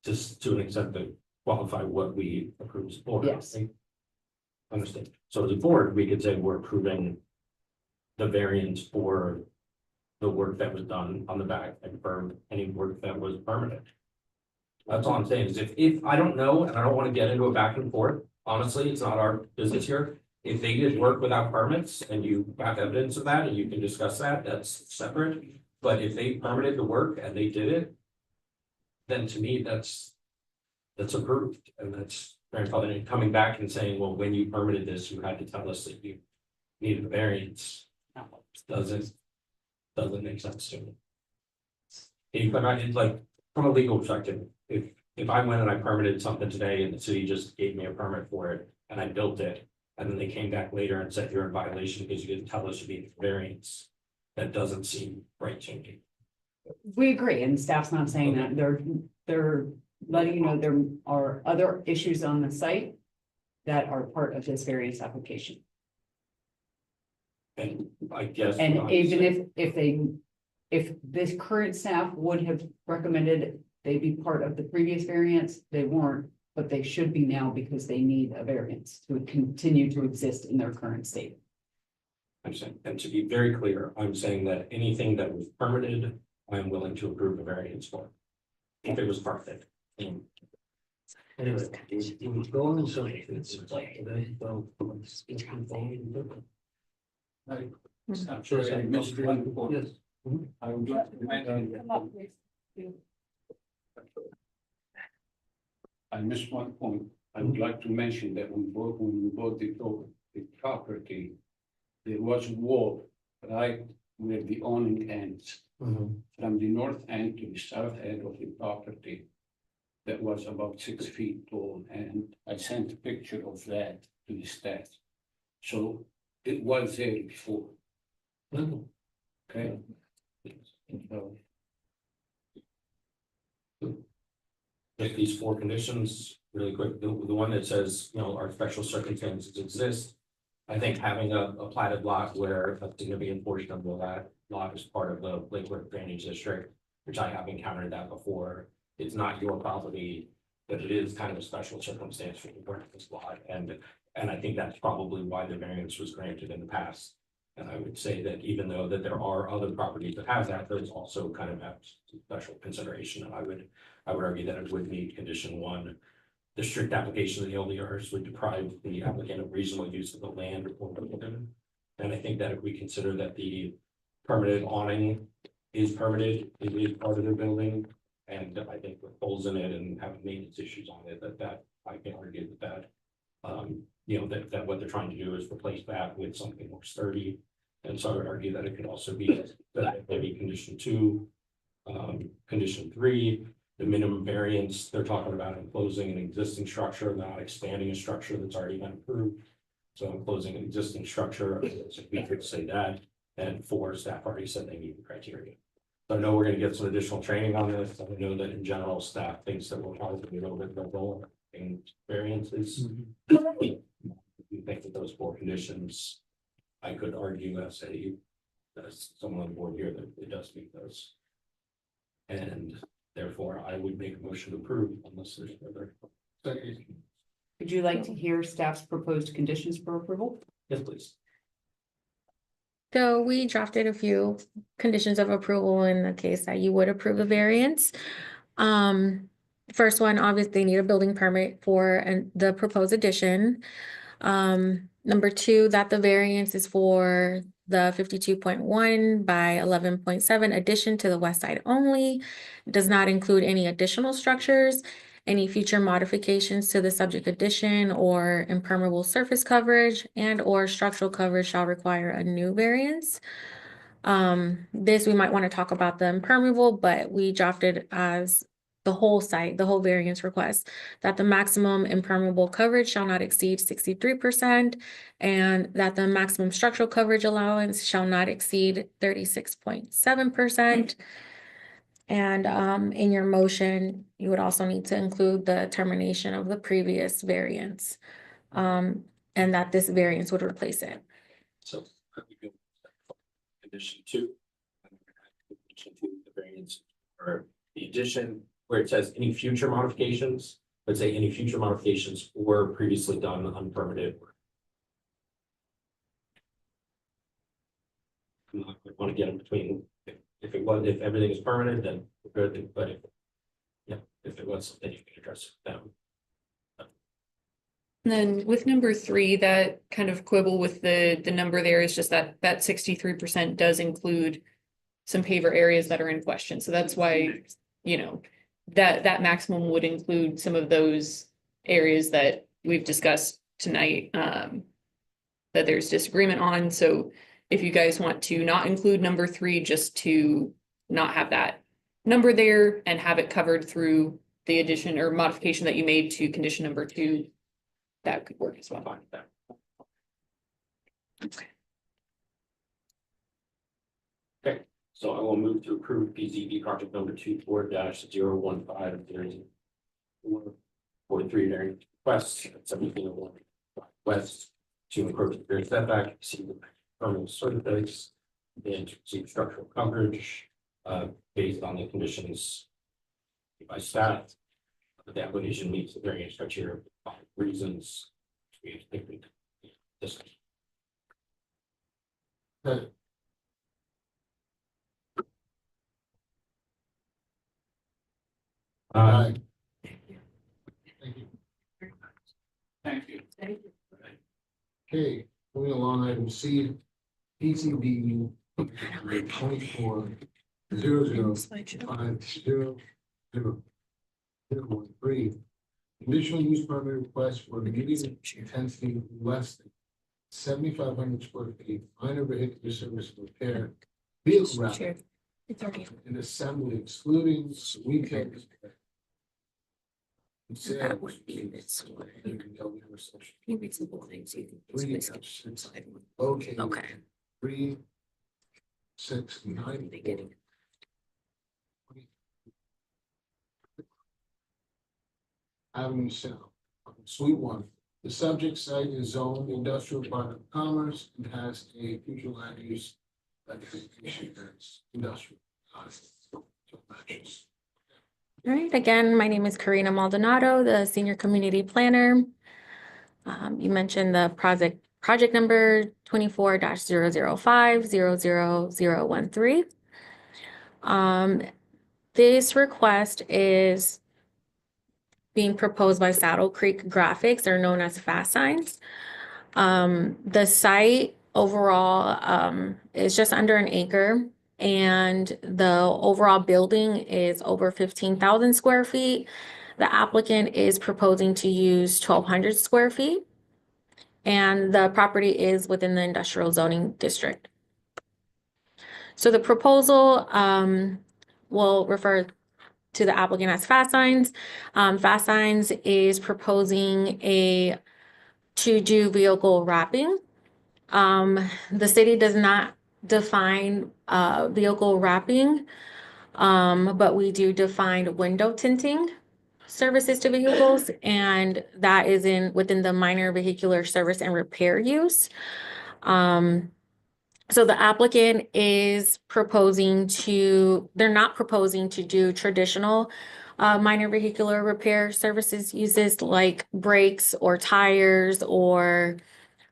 to an extent to qualify what we approve as board. Yes. Right? Understand. So as a board, we could say we're approving the variance for the work that was done on the back and for any work that was permanent. That's all I'm saying is if I don't know, and I don't want to get into a back and forth, honestly, it's not our business here. If they did work without permits and you have evidence of that and you can discuss that, that's separate. But if they permitted the work and they did it, then to me, that's approved, and that's grandfathered in. Coming back and saying, well, when you permitted this, you had to tell us that you needed a variance. Doesn't make sense to me. It's like, from a legal perspective, if I went and I permitted something today and the city just gave me a permit for it and I built it, and then they came back later and said you're in violation because you didn't tell us you needed a variance, that doesn't seem right to me. We agree, and staff's not saying that. They're letting you know there are other issues on the site that are part of this variance application. And I guess. And even if this current staff would have recommended they be part of the previous variance, they weren't, but they should be now because they need a variance to continue to exist in their current state. I'm saying, and to be very clear, I'm saying that anything that was permitted, I'm willing to approve a variance for. If it was perfect. Anyway, we're going so it's today, so. I'm sorry, I missed one point. Yes. I would like to mention. I missed one point. I would like to mention that when we bought the property, there was a wall right where the awning ends. From the north end to the south end of the property. That was about 6 feet tall, and I sent a picture of that to the staff. So it was there before. Okay. So, If these 4 conditions, really quick, the one that says, our special circumstances exist. I think having a platted lot where a significant portion of that lot is part of the Lakewood Drainage District, which I have encountered that before. It's not your property, but it is kind of a special circumstance for the work of this lot, and I think that's probably why the variance was granted in the past. And I would say that even though that there are other properties that have that, those also kind of have special consideration, and I would argue that it would meet condition 1. The strict application of the LDRs would deprive the applicant of reasonable use of the land or the building. And I think that if we consider that the permitted awning is permitted, it is part of the building. And I think with holes in it and having maintenance issues on it, that I can argue that That what they're trying to do is replace that with something more sturdy. And so I would argue that it could also be, that maybe condition 2, condition 3, the minimum variance, they're talking about enclosing an existing structure, not expanding a structure that's already been approved. So enclosing an existing structure, so we could say that, and 4, staff already said they meet the criteria. So I know we're gonna get some additional training on this, I know that in general, staff thinks that we'll probably be a little bit liberal in variances. We think that those 4 conditions, I could argue as someone on the board here that it does meet those. And therefore, I would make a motion to approve unless there's further. Second. Would you like to hear staff's proposed conditions for approval? Yes, please. So we drafted a few conditions of approval in the case that you would approve a variance. First one, obviously, they need a building permit for the proposed addition. Number 2, that the variance is for the 52.1 by 11.7 addition to the west side only. Does not include any additional structures. Any future modifications to the subject addition or impermeable surface coverage and or structural coverage shall require a new variance. This, we might want to talk about the impermeable, but we drafted as the whole site, the whole variance request, that the maximum impermeable coverage shall not exceed 63% and that the maximum structural coverage allowance shall not exceed 36.7%. And in your motion, you would also need to include the termination of the previous variance, and that this variance would replace it. So I would go with condition 2. Condition 2, the variance or the addition where it says any future modifications, let's say any future modifications were previously done unpermitted. I want to get in between. If everything is permanent, then we're good, but if it was, then you can address them. And then with number 3, that kind of quibble with the number there is just that 63% does include some paver areas that are in question. So that's why, that maximum would include some of those areas that we've discussed tonight, that there's disagreement on. So if you guys want to not include number 3, just to not have that number there and have it covered through the addition or modification that you made to condition number 2, that could work as well. Fine with that. Okay, so I will move to approve PZB project number 24-015 for 3 variance requests at 1701 West to encroach the rear setback, exceed the permanent surface, and to exceed structural coverage based on the conditions by staff. But the application meets the variance criteria for reasons we think we discussed. Okay. Aye. Thank you. Thank you. Okay, moving along, item C, PCB 24-0050-013. Conditional use permit request for the medium intensity less than 7,500 square feet, minor vehicular service repair, vehicle wrap, and assembly excluding weekends. That would be you read simple things, you can just basically inside one. Okay. Okay. 3, 6, 9. Beginning. Avenue South, Suite 1. The subject site is zoned industrial park of commerce and has a future land use classification as industrial. All right, again, my name is Karina Maldonado, the Senior Community Planner. You mentioned the project number 24-005-00013. This request is being proposed by Saddle Creek Graphics, they're known as Fast Signs. The site overall is just under an acre. And the overall building is over 15,000 square feet. The applicant is proposing to use 1,200 square feet. And the property is within the industrial zoning district. So the proposal will refer to the applicant as Fast Signs. Fast Signs is proposing to do vehicle wrapping. The city does not define vehicle wrapping, but we do define window tinting services to vehicles, and that is within the minor vehicular service and repair use. So the applicant is they're not proposing to do traditional minor vehicular repair services uses like brakes or tires or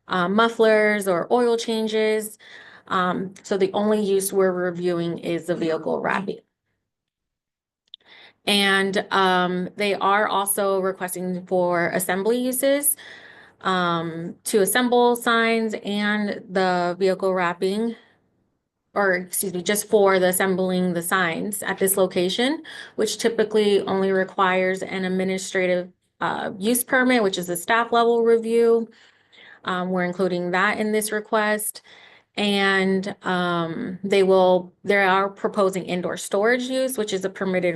mufflers or oil changes. So the only use we're reviewing is the vehicle wrapping. And they are also requesting for assembly uses to assemble signs and the vehicle wrapping, or excuse me, just for the assembling the signs at this location, which typically only requires an administrative use permit, which is a staff level review. We're including that in this request. And they are proposing indoor storage use, which is a permitted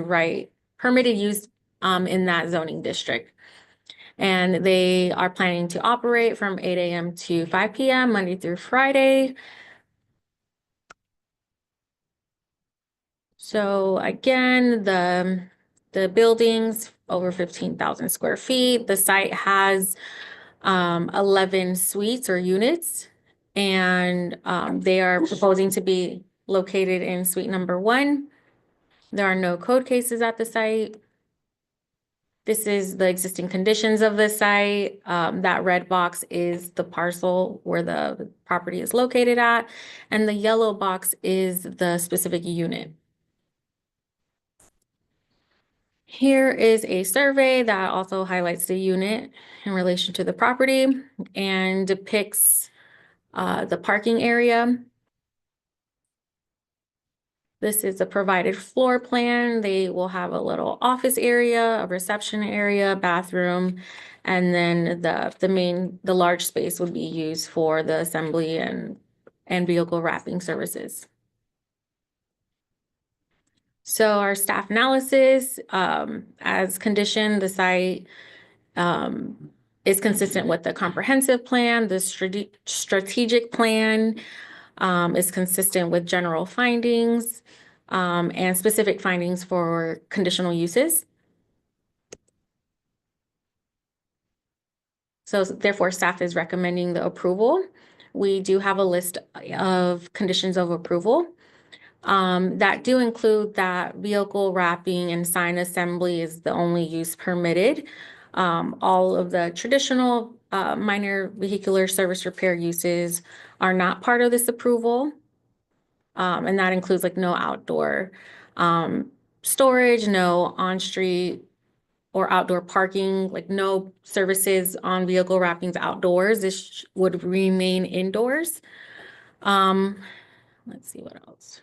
use in that zoning district. And they are planning to operate from 8 a.m. to 5 p.m. Monday through Friday. So again, the building's over 15,000 square feet. The site has 11 suites or units, and they are proposing to be located in suite number 1. There are no code cases at the site. This is the existing conditions of the site. That red box is the parcel where the property is located at, and the yellow box is the specific unit. Here is a survey that also highlights the unit in relation to the property and depicts the parking area. This is a provided floor plan. They will have a little office area, a reception area, bathroom, and then the large space would be used for the assembly and vehicle wrapping services. So our staff analysis, as conditioned, the site is consistent with the comprehensive plan. The strategic plan is consistent with general findings and specific findings for conditional uses. So therefore, staff is recommending the approval. We do have a list of conditions of approval that do include that vehicle wrapping and sign assembly is the only use permitted. All of the traditional minor vehicular service repair uses are not part of this approval. And that includes like no outdoor storage, no on-street or outdoor parking, like no services on vehicle wrappings outdoors. This would remain indoors. Let's see what else.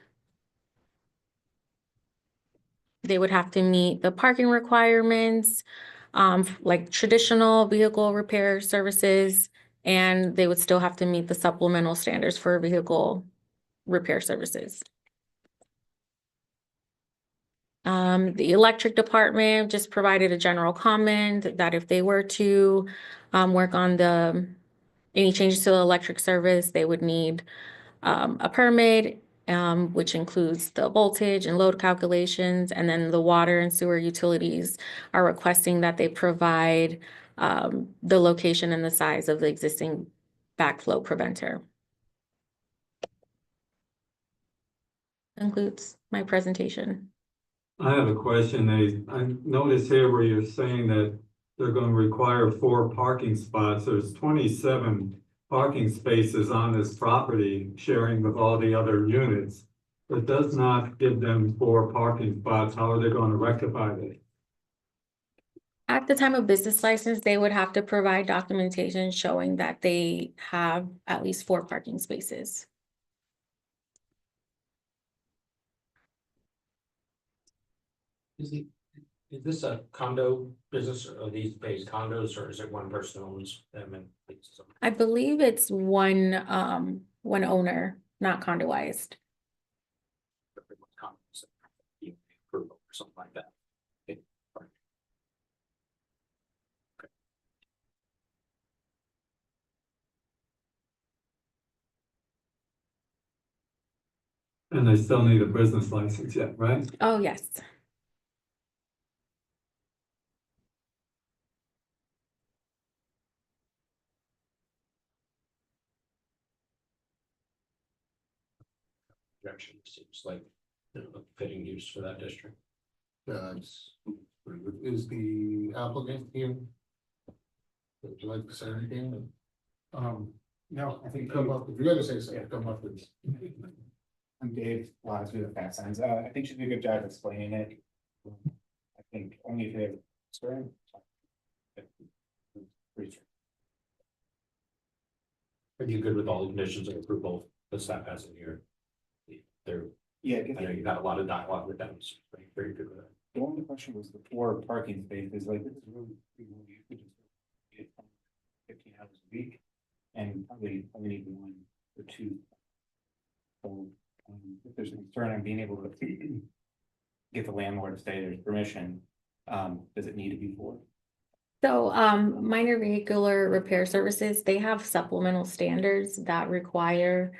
They would have to meet the parking requirements, like traditional vehicle repair services, and they would still have to meet the supplemental standards for vehicle repair services. The electric department just provided a general comment that if they were to work on any changes to the electric service, they would need a permit, which includes the voltage and load calculations, and then the water and sewer utilities are requesting that they provide the location and the size of the existing backflow preventer. Concludes my presentation. I have a question. I noticed here where you're saying that they're going to require 4 parking spots. There's 27 parking spaces on this property sharing with all the other units. It does not give them 4 parking spots. How are they going to rectify that? At the time of business license, they would have to provide documentation showing that they have at least 4 parking spaces. Is this a condo business or are these based condos or is it one person owns them and leases them? I believe it's one owner, not condoized. Condos, approval or something like that. Okay. And they still need a business license yet, right? Oh, yes. Projection seems like a fitting use for that district. It's pretty good. Is the applicant here? Would you like to say anything? No, I think. Come up, if you're gonna say something, come up with. I'm Dave Wise with the Fast Signs. I think she did a good job explaining it. I think only if they have concern. Pretty sure. Are you good with all the conditions of approval that staff has in here? They're, Yeah, I know you've had a lot of dialogue with them, so very good with that. the only question was the 4 parking spaces, like, this is really, you could just get 15 hours a week. And probably need 1 or 2. So, if there's a concern on being able to get the landlord to say there's permission, does it need to be 4? So, minor vehicular repair services, they have supplemental standards that require,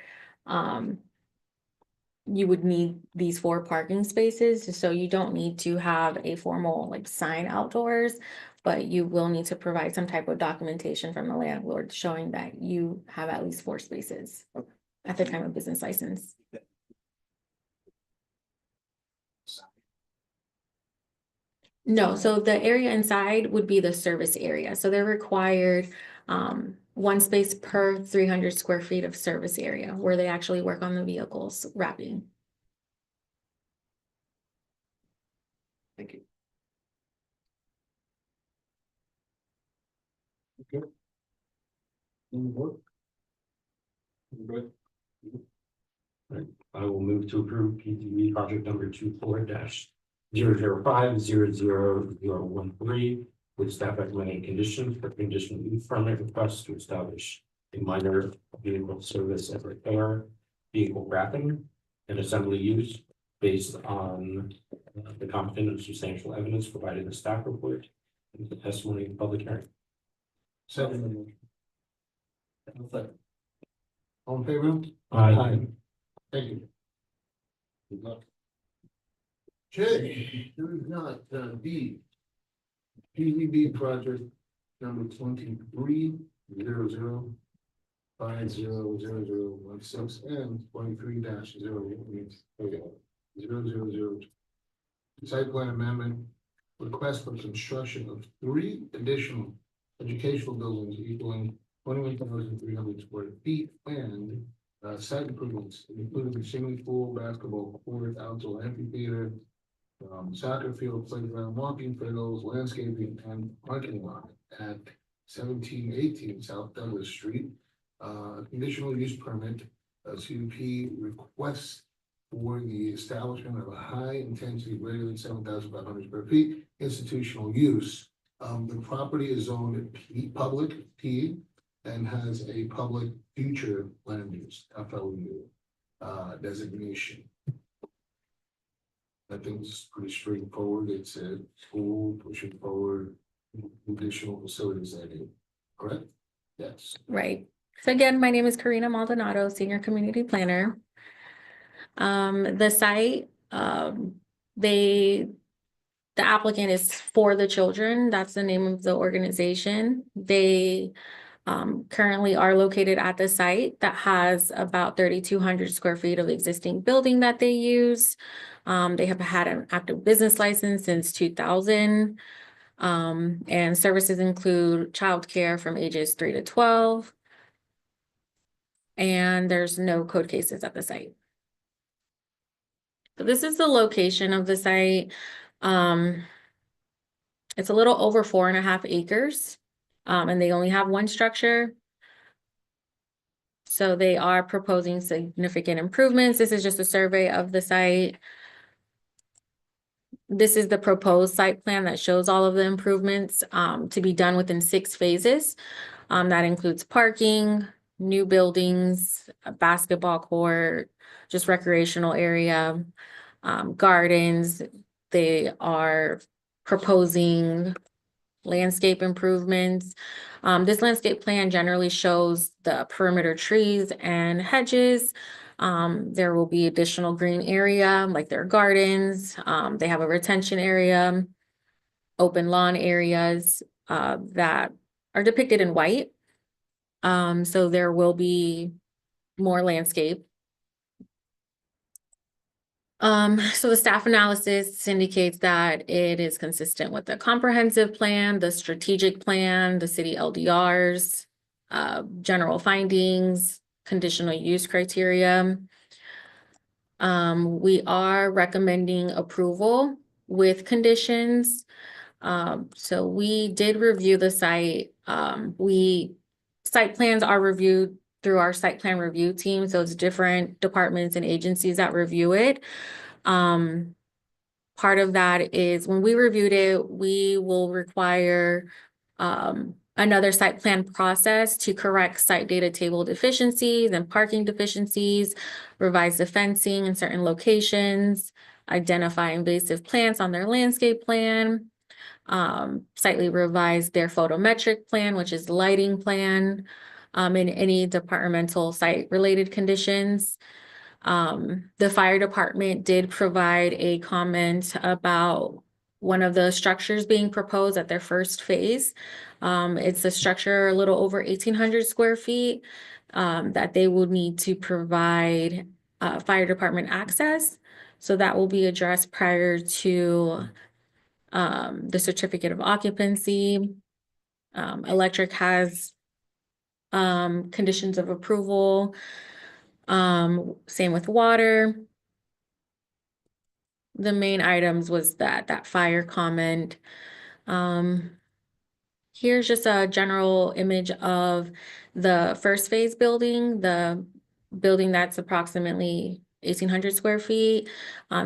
you would need these 4 parking spaces, so you don't need to have a formal like sign outdoors, but you will need to provide some type of documentation from the landlord showing that you have at least 4 spaces at the time of business license. No, so the area inside would be the service area, so they're required 1 space per 300 square feet of service area where they actually work on the vehicles wrapping. Thank you. Good. I will move to approve PTE project number 24-005-00013 with staff recommending conditions for conditional use permit request to establish a minor vehicle service and repair, vehicle wrapping and assembly use based on the competent and substantial evidence provided in the staff report and the testimony in public hearing. Second. All in favor? Aye. Thank you. Good luck. Okay, we've got B. PVB project number 23-00500016 and 23-000. Site plan amendment, request for construction of 3 additional educational buildings equaling 21,300 square feet and site improvements, including the swimming pool, basketball court, outdoor amphitheater, soccer field, playground, walking trails, landscaping, and parking lot at 1718 South Douglas Street. Conditional use permit, CUP requests for the establishment of a high intensity greater than 7,500 square feet institutional use. The property is zoned public P and has a public future land use, FLU, designation. I think it's pretty straightforward. It's a school pushing forward additional facilities that need, correct? Yes. Right. So again, my name is Karina Maldonado, Senior Community Planner. The site, the applicant is For the Children. That's the name of the organization. They currently are located at the site that has about 3,200 square feet of existing building that they use. They have had an active business license since 2000. And services include childcare from ages 3 to 12. And there's no code cases at the site. So this is the location of the site. It's a little over 4.5 acres. And they only have 1 structure. So they are proposing significant improvements. This is just a survey of the site. this is the proposed site plan that shows all of the improvements to be done within 6 phases. That includes parking, new buildings, a basketball court, just recreational area, gardens. They are proposing landscape improvements. This landscape plan generally shows the perimeter trees and hedges. There will be additional green area, like their gardens. They have a retention area, open lawn areas that are depicted in white. So there will be more landscape. So the staff analysis indicates that it is consistent with the comprehensive plan, the strategic plan, the city LDRs, general findings, conditional use criteria. We are recommending approval with conditions. So we did review the site. Site plans are reviewed through our site plan review team, so it's different departments and agencies that review it. Part of that is when we reviewed it, we will require another site plan process to correct site data table deficiencies and parking deficiencies, revise the fencing in certain locations, identify invasive plants on their landscape plan, slightly revise their photometric plan, which is lighting plan, and any departmental site-related conditions. The fire department did provide a comment about one of the structures being proposed at their first phase. It's a structure a little over 1,800 square feet that they will need to provide fire department access. So that will be addressed prior to the certificate of occupancy. Electric has conditions of approval. Same with water. The main items was that fire comment. Here's just a general image of the first phase building, the building that's approximately 1,800 square feet.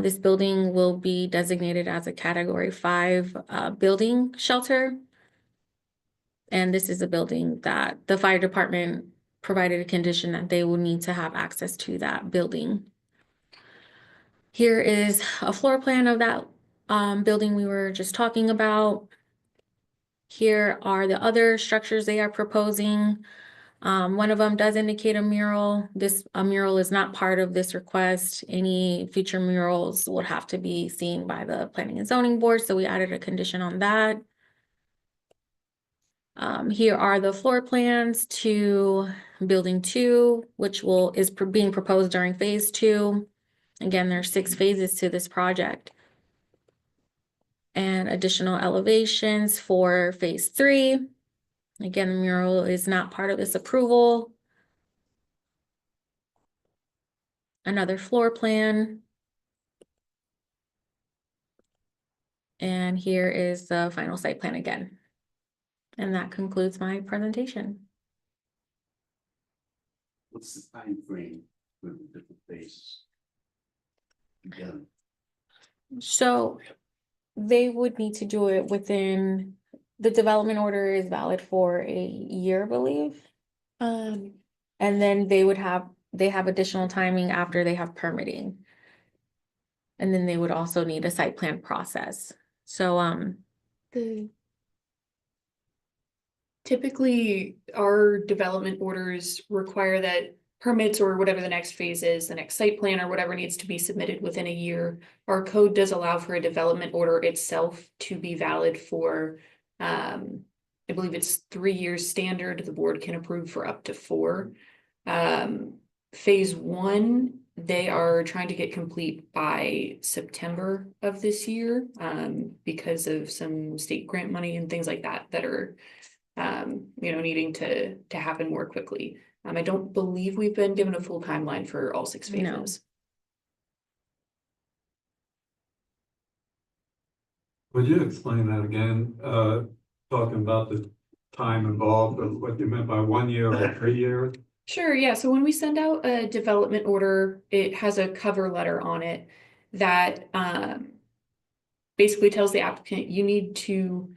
This building will be designated as a Category 5 building shelter. And this is a building that the fire department provided a condition that they will need to have access to that building. Here is a floor plan of that building we were just talking about. Here are the other structures they are proposing. One of them does indicate a mural. A mural is not part of this request. Any future murals would have to be seen by the Planning and Zoning Board, so we added a condition on that. Here are the floor plans to building 2, which is being proposed during phase 2. Again, there's 6 phases to this project. And additional elevations for phase 3. Again, the mural is not part of this approval. Another floor plan. And here is the final site plan again. And that concludes my presentation. What's the time frame for the different phases? Yeah. So they would need to do it within, the development order is valid for a year, I believe. And then they have additional timing after they have permitting. And then they would also need a site plan process. So typically, our development orders require that permits or whatever the next phase is, the next site plan or whatever needs to be submitted within a year. Our code does allow for a development order itself to be valid for, I believe it's 3 years standard. The board can approve for up to 4. Phase 1, they are trying to get complete by September of this year because of some state grant money and things like that that are needing to happen more quickly. I don't believe we've been given a full timeline for all 6 phases. Would you explain that again? Talking about the time involved, what you meant by 1 year or 3 years? Sure, yeah. So when we send out a development order, it has a cover letter on it that basically tells the applicant you need to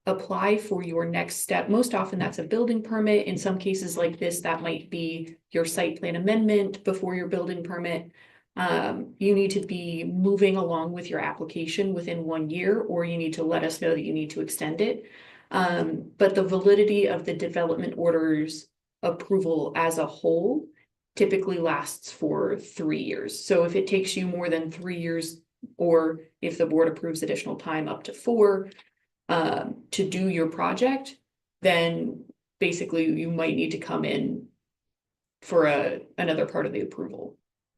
apply for your next step. Most often that's a building permit. In some cases like this, that might be your site plan amendment before your building permit. You need to be moving along with your application within 1 year, or you need to let us know that you need to extend it. But the validity of the development orders approval as a whole typically lasts for 3 years. So if it takes you more than 3 years, or if the board approves additional time up to 4, to do your project, then basically you might need to come in for another part of the approval.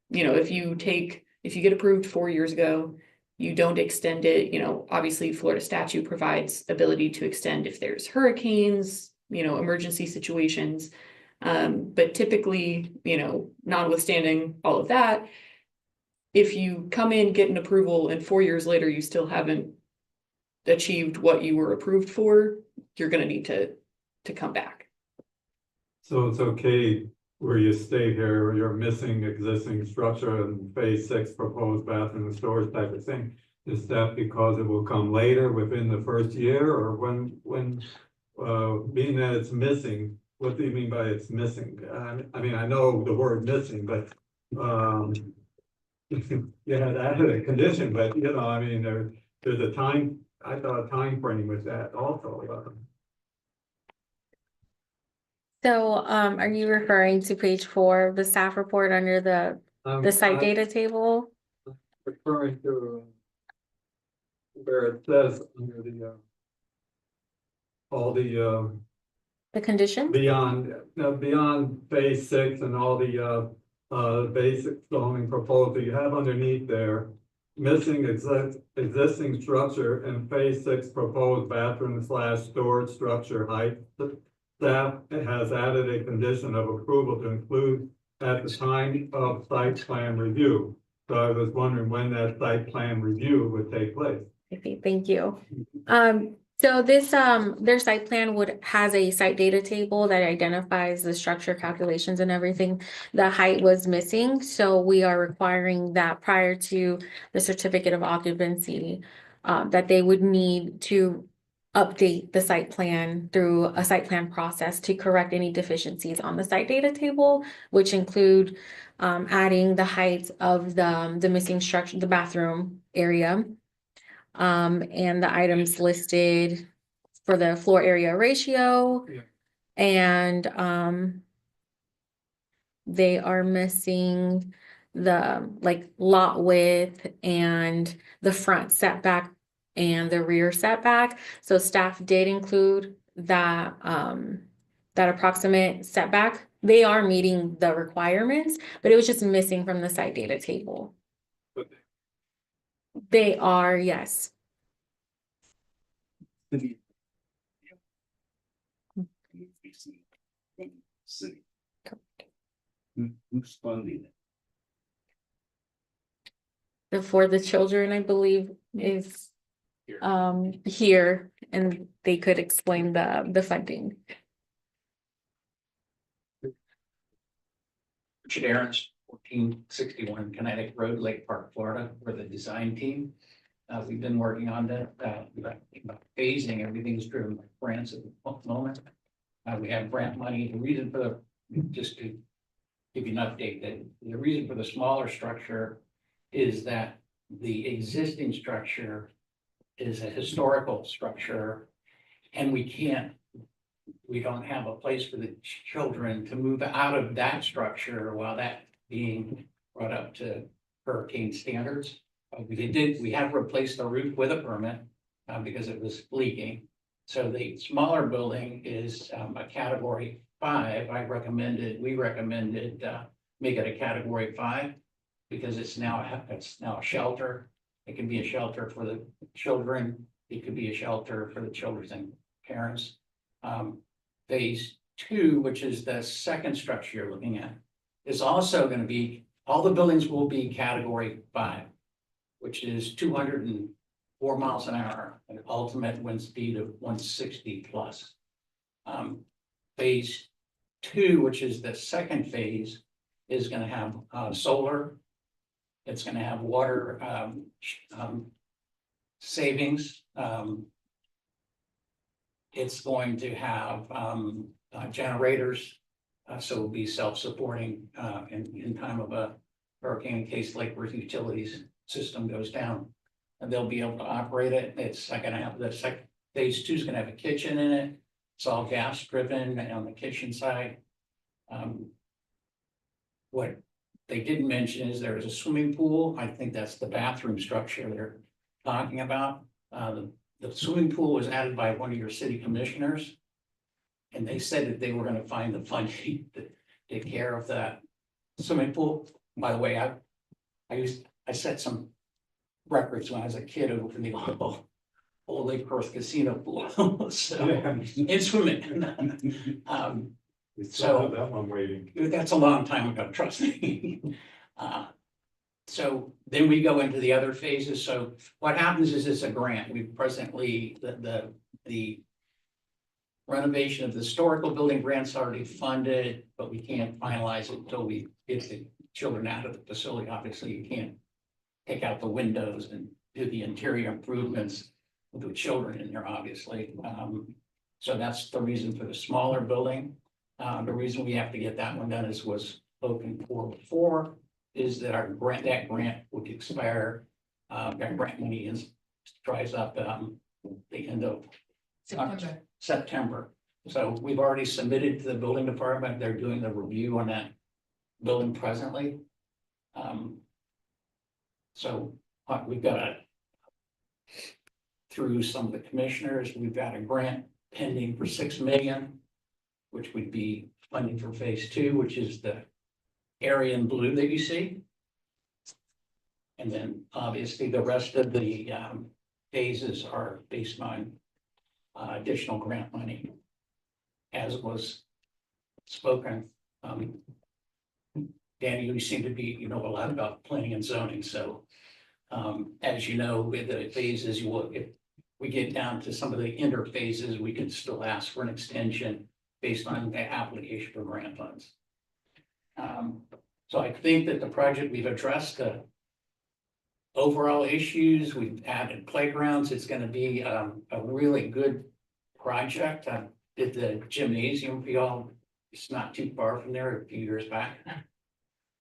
You know, if you get approved 4 years ago, you don't extend it, you know, obviously Florida statute provides ability to extend if there's hurricanes, you know, emergency situations. But typically, you know, notwithstanding all of that, if you come in, get an approval, and 4 years later, you still haven't achieved what you were approved for, you're gonna need to come back. So it's okay where you stay here, you're missing existing structure and phase 6 proposed bathroom and storage type of thing. Is that because it will come later within the first year, or when, being that it's missing, what do you mean by it's missing? I mean, I know the word missing, but, yeah, that is a condition, but you know, I mean, there's a time, I thought a time frame with that also. So, are you referring to page 4 of the staff report under the site data table? Referring to where it says under the all the condition? beyond phase 6 and all the basic zoning proposal you have underneath there, missing existing structure and phase 6 proposed bathroom / storage structure height. Staff has added a condition of approval to include at the time of site plan review. So I was wondering when that site plan review would take place. Okay, thank you. So this, their site plan has a site data table that identifies the structure calculations and everything. The height was missing, so we are requiring that prior to the certificate of occupancy, that they would need to update the site plan through a site plan process to correct any deficiencies on the site data table, which include adding the height of the missing structure, the bathroom area, and the items listed for the floor area ratio. Yeah. And they are missing the lot width and the front setback and the rear setback. So staff did include that that approximate setback. They are meeting the requirements, but it was just missing from the site data table. They are, yes. City. Who's funding it? For the children, I believe, is here, and they could explain the funding. Richard Aarons, 1461 Connecticut Road, Lake Park, Florida. We're the design team. We've been working on that, about phasing. Everything's driven by grants at the moment. We have grant money. The reason for just to give you an update, that the reason for the smaller structure is that the existing structure is a historical structure, and we don't have a place for the children to move out of that structure while that being brought up to hurricane standards. We have replaced the roof with a permit because it was leaking. So the smaller building is a category 5. We recommended make it a category 5 because it's now a shelter. It can be a shelter for the children. It could be a shelter for the children and parents. Phase 2, which is the second structure you're looking at, is also going to be, all the buildings will be category 5, which is 204 miles an hour, an ultimate wind speed of 160 plus. Phase 2, which is the second phase, is going to have solar. It's going to have water savings. It's going to have generators, so it'll be self-supporting in time of a hurricane, in case Lake Worth Utilities system goes down. And they'll be able to operate it. It's not gonna have phase 2 is gonna have a kitchen in it. It's all gas driven on the kitchen side. What they didn't mention is there is a swimming pool. I think that's the bathroom structure they're talking about. The swimming pool was added by one of your city commissioners. And they said that they were gonna find the funding to take care of that swimming pool. By the way, I set some records when I was a kid over the old Lake Worth Casino pool. So it's swimming. We So- still have that one waiting. That's a long time ago, trust me. So then we go into the other phases. So what happens is it's a grant. We presently, the renovation of the historical building grant's already funded, but we can't finalize it until we get the children out of the facility. Obviously, you can't take out the windows and do the interior improvements with the children in there, obviously. So that's the reason for the smaller building. The reason we have to get that one done was spoken for before, is that our grant would expire. That grant money dries up the end of September. So we've already submitted to the building department. They're doing the review on that building presently. So we've got through some of the commissioners, we've got a grant pending for $6 million, which would be funding for phase 2, which is the area in blue that you see. And then obviously the rest of the phases are based on additional grant money. As was spoken, Danny, you seem to be, a lot about planning and zoning, so as you know, with the phases, if we get down to some of the interphases, we can still ask for an extension based on the application for grant funds. So I think that the project, we've addressed the overall issues, we've added playgrounds, it's gonna be a really good project. I did the gymnasium for y'all, it's not too far from there, a few years back.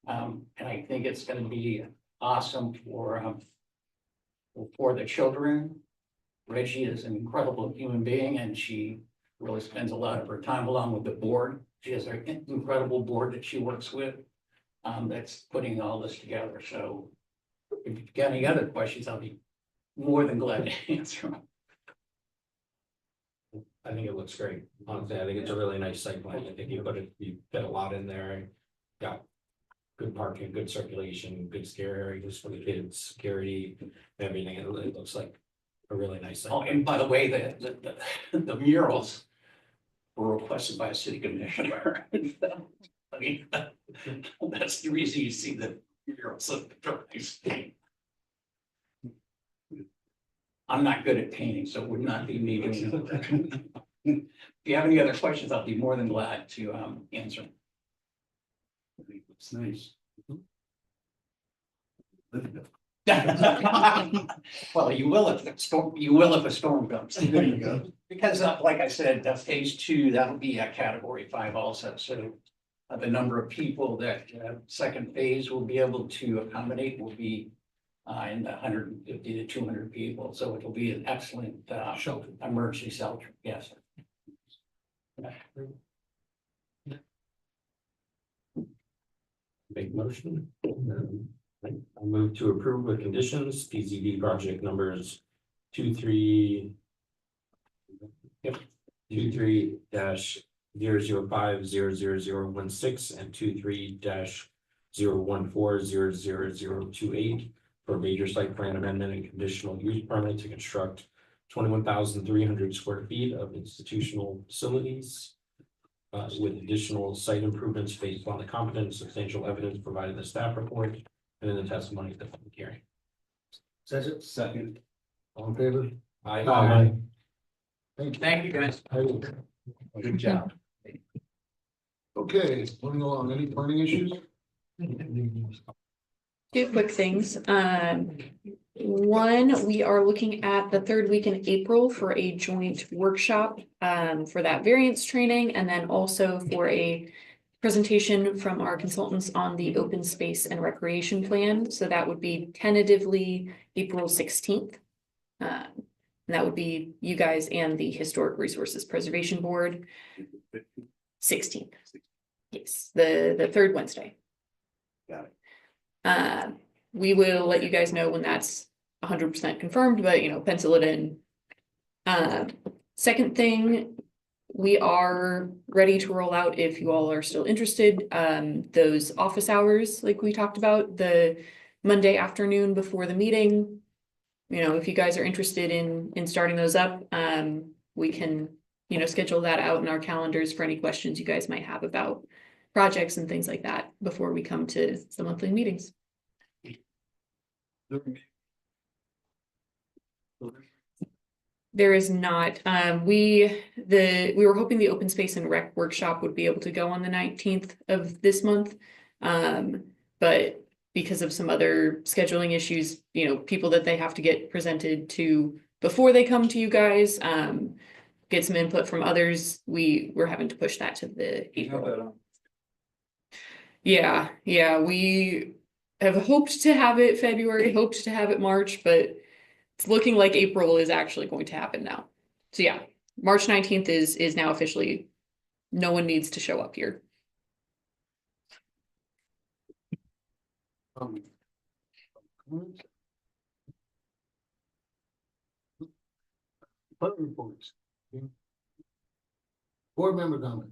And I think it's gonna be awesome for the children. Reggie is an incredible human being and she really spends a lot of her time along with the board. She has an incredible board that she works with that's putting all this together. So if you've got any other questions, I'll be more than glad to answer them. I think it looks great. Honestly, I think it's a really nice site plan. I think you put a lot in there. Got good parking, good circulation, good scare areas for the kids, security, everything. It looks like a really nice site. Oh, and by the way, the murals were requested by a city commissioner. I mean, that's the reason you see the murals of the drawings. I'm not good at painting, so it would not be me doing it. If you have any other questions, I'll be more than glad to answer. It's nice. Well, you will if the storm comes. There you go. Because like I said, phase 2, that'll be a category 5 also, so the number of people that second phase will be able to accommodate will be in the 150 to 200 people, so it'll be an excellent Shelter. emergency shelter, yes. Big motion. I'll move to approve with conditions, PZB project numbers 23 23-005-00016 and 23-014-00028 for major site plan amendment and conditional use permit to construct 21,300 square feet of institutional facilities with additional site improvements based on the competent and substantial evidence provided in the staff report and in the testimony at the public hearing. Says it. Second. All in favor? Aye. Thank you, guys. Good job. Okay, moving along, any planning issues? Two quick things. One, we are looking at the third week in April for a joint workshop for that variance training, and then also for a presentation from our consultants on the open space and recreation plan. So that would be tentatively April 16th. And that would be you guys and the Historic Resources Preservation Board. 16th. Yes, the third Wednesday. Got it. We will let you guys know when that's 100% confirmed, but you know, pencil it in. Second thing, we are ready to roll out if you all are still interested. Those office hours, like we talked about, the Monday afternoon before the meeting. You know, if you guys are interested in starting those up, we can, you know, schedule that out in our calendars for any questions you guys might have about projects and things like that before we come to the monthly meetings. There is not, we were hoping the open space and rec workshop would be able to go on the 19th of this month. But because of some other scheduling issues, you know, people that they have to get presented to before they come to you guys, get some input from others, we're having to push that to the April. Yeah, we have hoped to have it February, hoped to have it March, but it's looking like April is actually going to happen now. So yeah, March 19th is now officially, no one needs to show up here. Department reports. Board member comment.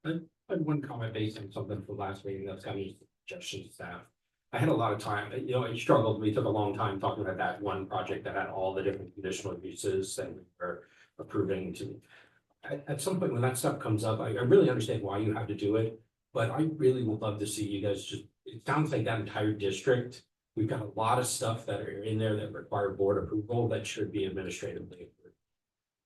I had one comment based on something from last meeting that's kind of suggestion to staff. I had a lot of time, you know, I struggled, we took a long time talking about that one project that had all the different conditional uses and we were approving to. At some point when that stuff comes up, I really understand why you have to do it, but I really would love to see you guys just, it sounds like that entire district. We've got a lot of stuff that are in there that require board approval that should be administratively approved.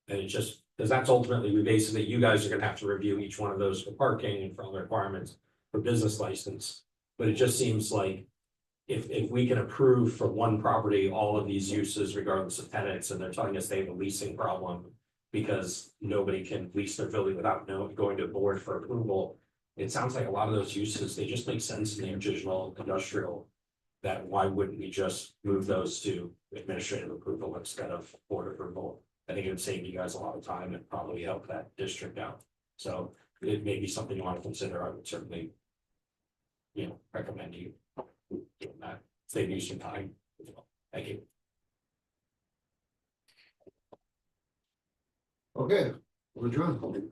And it just, because that's ultimately, you guys are gonna have to review each one of those for parking and for all the requirements for business license. But it just seems like if we can approve for one property, all of these uses regardless of tenants, and they're telling us they have a leasing problem because nobody can lease their building without going to a board for approval. It sounds like a lot of those uses, they just make sense in the traditional industrial. That why wouldn't we just move those to administrative approval instead of board approval? I think it would save you guys a lot of time and probably help that district out. So it may be something you want to consider. I would certainly, you know, recommend you doing that. Save you some time as well. Thank you. Okay, we're adjourned.